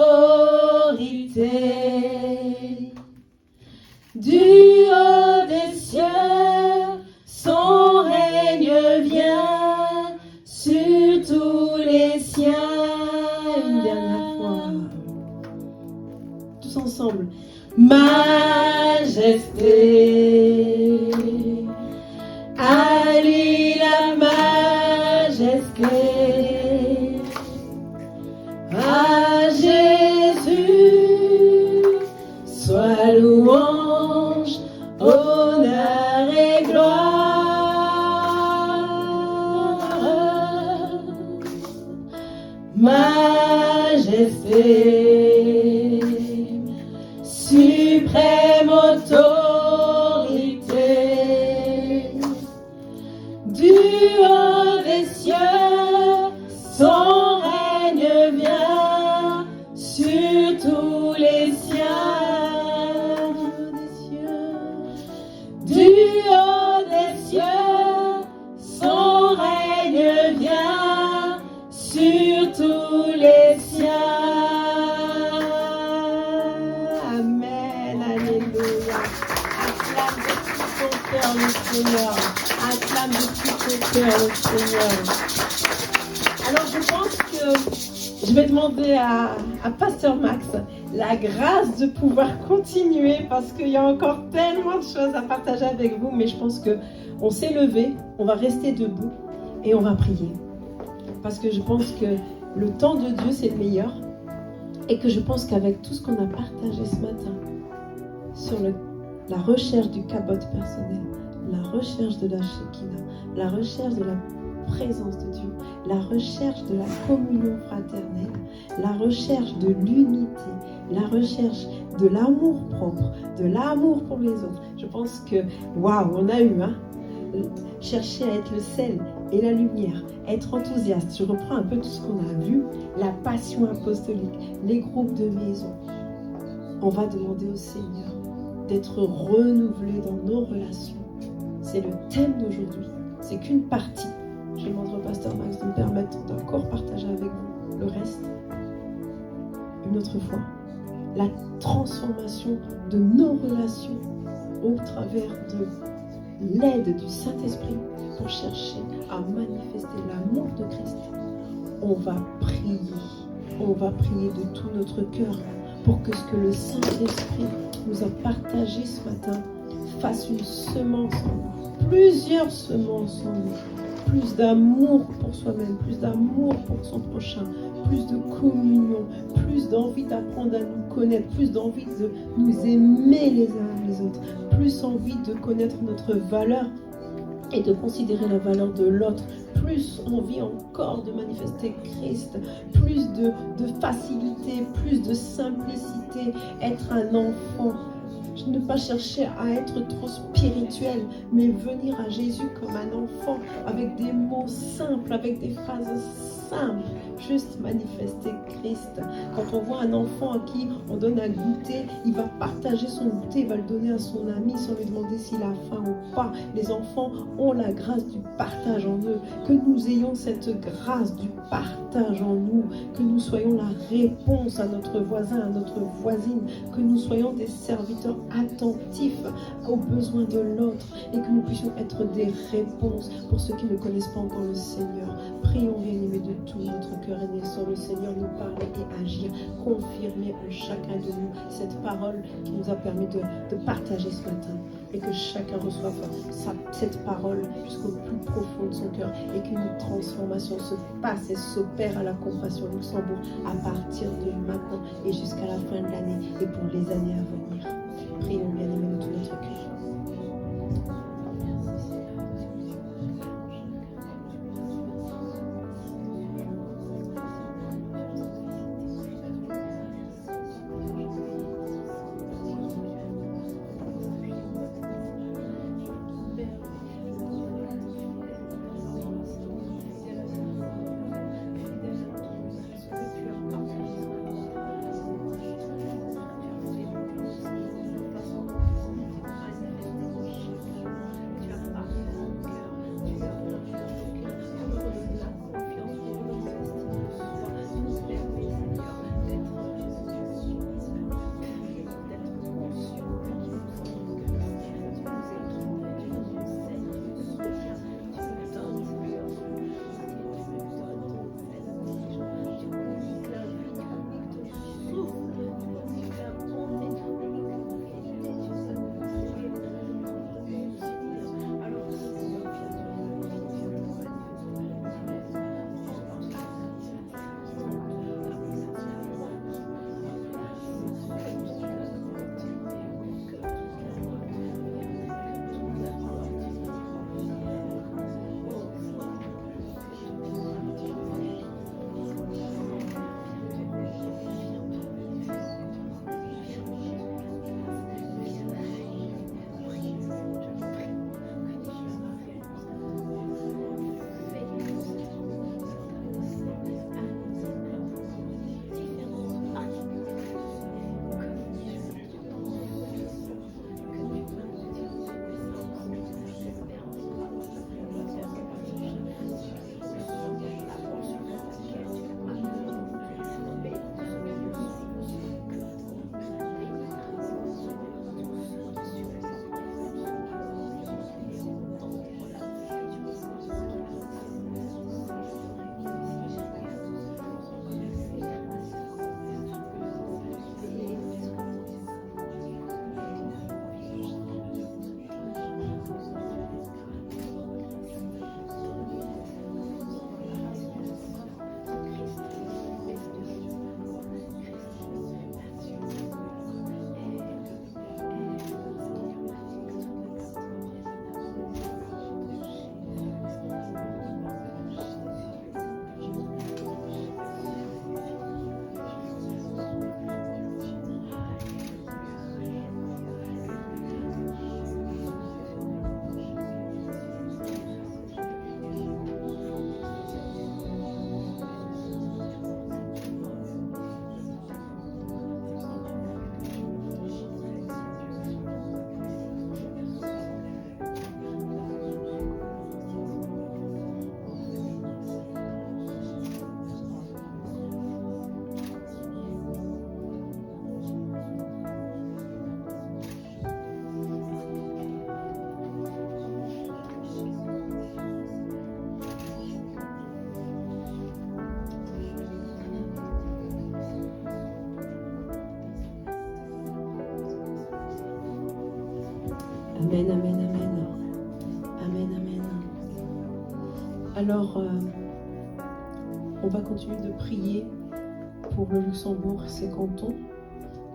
du haut des cieux, son règne vient sur tous les siens. Une dernière fois, tous ensemble. Majesté, à lui la majesté, à Jésus, soit louange, honneur et gloire. Majesté, suprême autorité, du haut des cieux, son règne vient sur tous les siens. Du haut des cieux, son règne vient sur tous les siens. Amen, alléluia. Acclame de tout ton cœur le Seigneur. Acclame de tout ton cœur le Seigneur. Alors je pense que je vais demander à Pasteur Max la grâce de pouvoir continuer parce qu'il y a encore tellement de choses à partager avec vous, mais je pense qu'on s'est levé, on va rester debout et on va prier. Parce que je pense que le temps de Dieu c'est le meilleur et que je pense qu'avec tout ce qu'on a partagé ce matin sur la recherche du cabot personnel, la recherche de la Shekinah, la recherche de la présence de Dieu, la recherche de la communion fraternelle, la recherche de l'unité, la recherche de l'amour propre, de l'amour pour les autres. Je pense que, waouh, on a eu, chercher à être le sel et la lumière, être enthousiaste. Je reprends un peu tout ce qu'on a vu, la passion apostolique, les groupes de maison. On va demander au Seigneur d'être renouvelé dans nos relations. C'est le thème d'aujourd'hui, c'est qu'une partie. Je demande au pasteur Max de me permettre d'encore partager avec vous le reste. Une autre fois, la transformation de nos relations au travers de l'aide du Saint-Esprit pour chercher à manifester l'amour de Christ. On va prier de tout notre cœur pour que ce que le Saint-Esprit nous a partagé ce matin fasse une semence en nous, plusieurs semences en nous. Plus d'amour pour soi-même, plus d'amour pour son prochain, plus de communion, plus d'envie d'apprendre à nous connaître, plus d'envie de nous aimer les uns les autres, plus envie de connaître notre valeur et de considérer la valeur de l'autre, plus envie encore de manifester Christ, plus de facilité, plus de simplicité, être un enfant. Ne pas chercher à être trop spirituel, mais venir à Jésus comme un enfant, avec des mots simples, avec des phrases simples, juste manifester Christ. Quand on voit un enfant à qui on donne à goûter, il va partager son goûter, il va le donner à son ami sans lui demander s'il a faim ou pas. Les enfants ont la grâce du partage en eux. Que nous ayons cette grâce du partage en nous, que nous soyons la réponse à notre voisin, à notre voisine, que nous soyons des serviteurs attentifs aux besoins de l'autre et que nous puissions être des réponses pour ceux qui ne connaissent pas encore le Seigneur. Prions, bien-aimés, de tout notre cœur et laissons le Seigneur nous parler et agir, confirmer en chacun de nous cette parole qui nous a permis de partager ce matin. et que chacun reçoive cette parole jusqu'au plus profond de son cœur et qu'une transformation se passe et s'opère à la Compassion Luxembourg à partir de maintenant et jusqu'à la fin de l'année et pour les années à venir. Prions bien aimés de tout notre cœur. Amen, amen, amen. Amen, amen. Alors, on va continuer de prier pour le Luxembourg, ses cantons,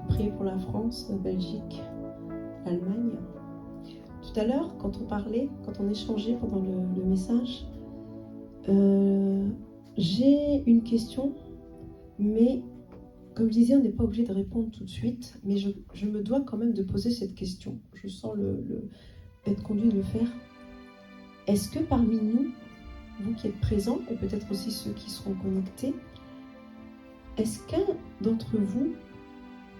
prier pour la France, la Belgique, l'Allemagne. Tout à l'heure, quand on échangeait pendant le message, j'ai une question, mais comme je disais, on n'est pas obligé de répondre tout de suite, mais je me dois quand même de poser cette question. Je sens être conduit de le faire. Est-ce que parmi nous, vous qui êtes présents, et peut-être aussi ceux qui seront connectés, est-ce qu'un d'entre vous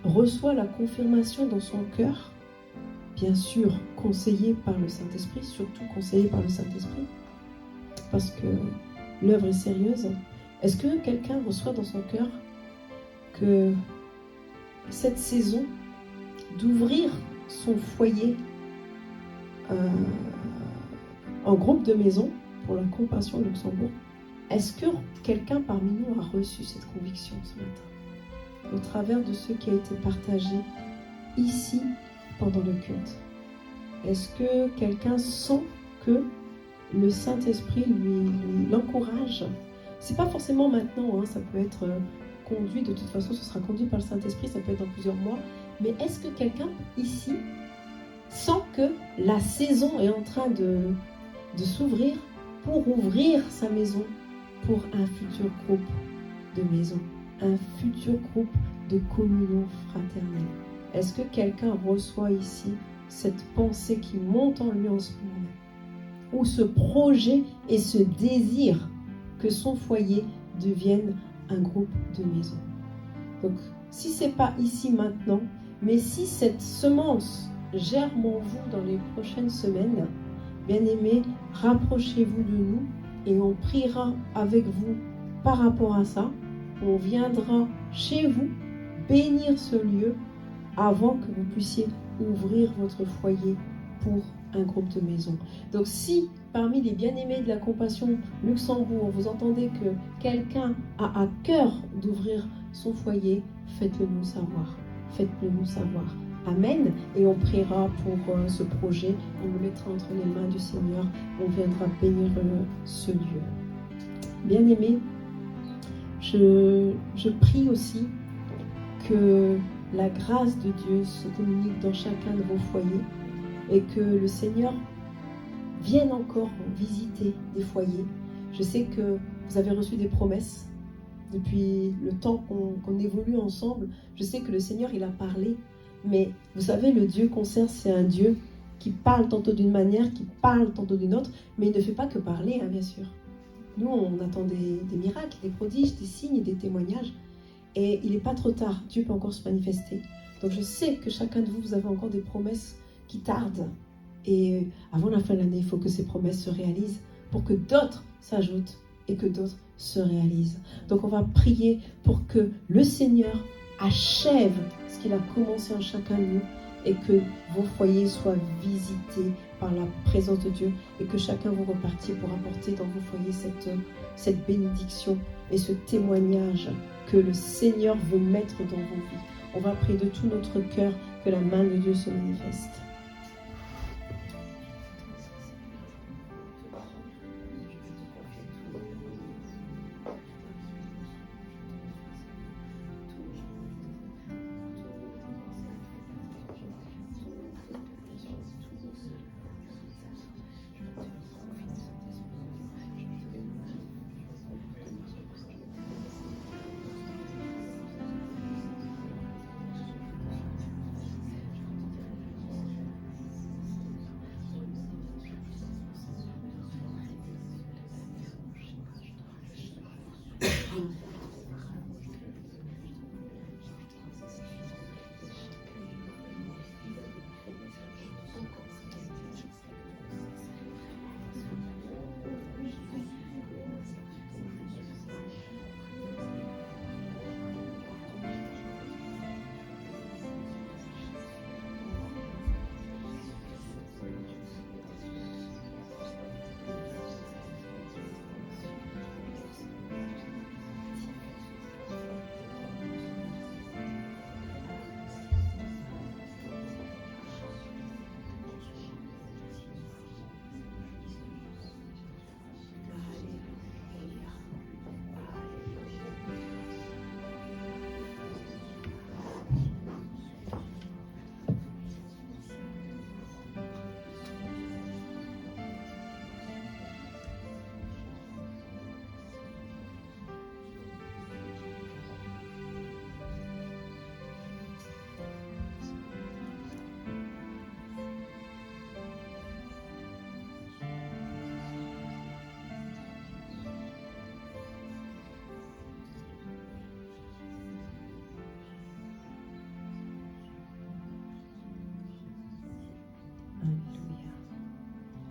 reçoit la confirmation dans son cœur, bien sûr conseillé par le Saint-Esprit, surtout conseillé par le Saint-Esprit, parce que l'œuvre est sérieuse. Est-ce que quelqu'un reçoit dans son cœur que cette saison d'ouvrir son foyer en groupe de maison pour la Compassion Luxembourg, est-ce que quelqu'un parmi nous a reçu cette conviction ce matin au travers de ce qui a été partagé ici pendant le culte? Est-ce que quelqu'un sent que le Saint-Esprit l'encourage? C'est pas forcément maintenant, hein, ça peut être conduit, de toute façon ce sera conduit par le Saint-Esprit, ça peut être dans plusieurs mois. Mais est-ce que quelqu'un ici sent que la saison est en train de s'ouvrir pour ouvrir sa maison pour un futur groupe de maison, un futur groupe de communion fraternelle? Est-ce que quelqu'un reçoit ici cette pensée qui monte en lui en ce moment, ou ce projet et ce désir que son foyer devienne un groupe de maison? Donc, si ce n'est pas ici maintenant, mais si cette semence germe en vous dans les prochaines semaines, bien-aimés, rapprochez-vous de nous et on priera avec vous par rapport à ça. On viendra chez vous bénir ce lieu avant que vous puissiez ouvrir votre foyer pour un groupe de maison. Donc si parmi les bien-aimés de la Compassion Luxembourg, vous entendez que quelqu'un a à cœur d'ouvrir son foyer, faites-le nous savoir. Faites-le nous savoir. Amen. Et on priera pour ce projet. On le mettra entre les mains du Seigneur. On viendra bénir ce lieu. Bien-aimés, je prie aussi que la grâce de Dieu se communique dans chacun de vos foyers et que le Seigneur vienne encore visiter des foyers. Je sais que vous avez reçu des promesses depuis le temps qu'on évolue ensemble. Je sais que le Seigneur, il a parlé. Mais vous savez, le Dieu qu'on sert, c'est un Dieu qui parle tantôt d'une manière, qui parle tantôt d'une autre, mais il ne fait pas que parler, hein, bien sûr. Nous, on attend des miracles, des prodiges, des signes, des témoignages. Et il n'est pas trop tard, Dieu peut encore se manifester. Donc je sais que chacun de vous, vous avez encore des promesses qui tardent. Et avant la fin de l'année, il faut que ces promesses se réalisent pour que d'autres s'ajoutent et que d'autres se réalisent. Donc on va prier pour que le Seigneur achève ce qu'il a commencé en chacun de nous et que vos foyers soient visités par la présence de Dieu et que chacun vous repartiez pour apporter dans vos foyers cette bénédiction et ce témoignage que le Seigneur veut mettre dans vos vies. On va prier de tout notre cœur que la main de Dieu se manifeste.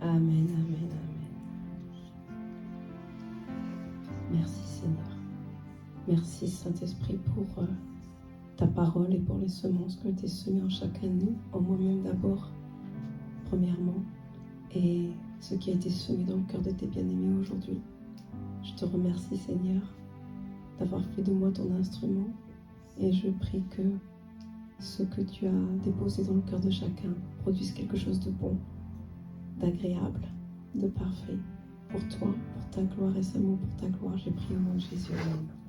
Amen, amen, amen. Merci Seigneur. Merci Saint-Esprit pour ta parole et pour les semences que tu as semées en chacun de nous, en moi-même d'abord, premièrement, et ce qui a été semé dans le cœur de tes bien-aimés aujourd'hui. Je te remercie Seigneur d'avoir fait de moi ton instrument et je prie que ce que tu as déposé dans le cœur de chacun produise quelque chose de bon, d'agréable, de parfait pour toi, pour ta gloire et seulement pour ta gloire. J'ai prié au nom de Jésus. Amen.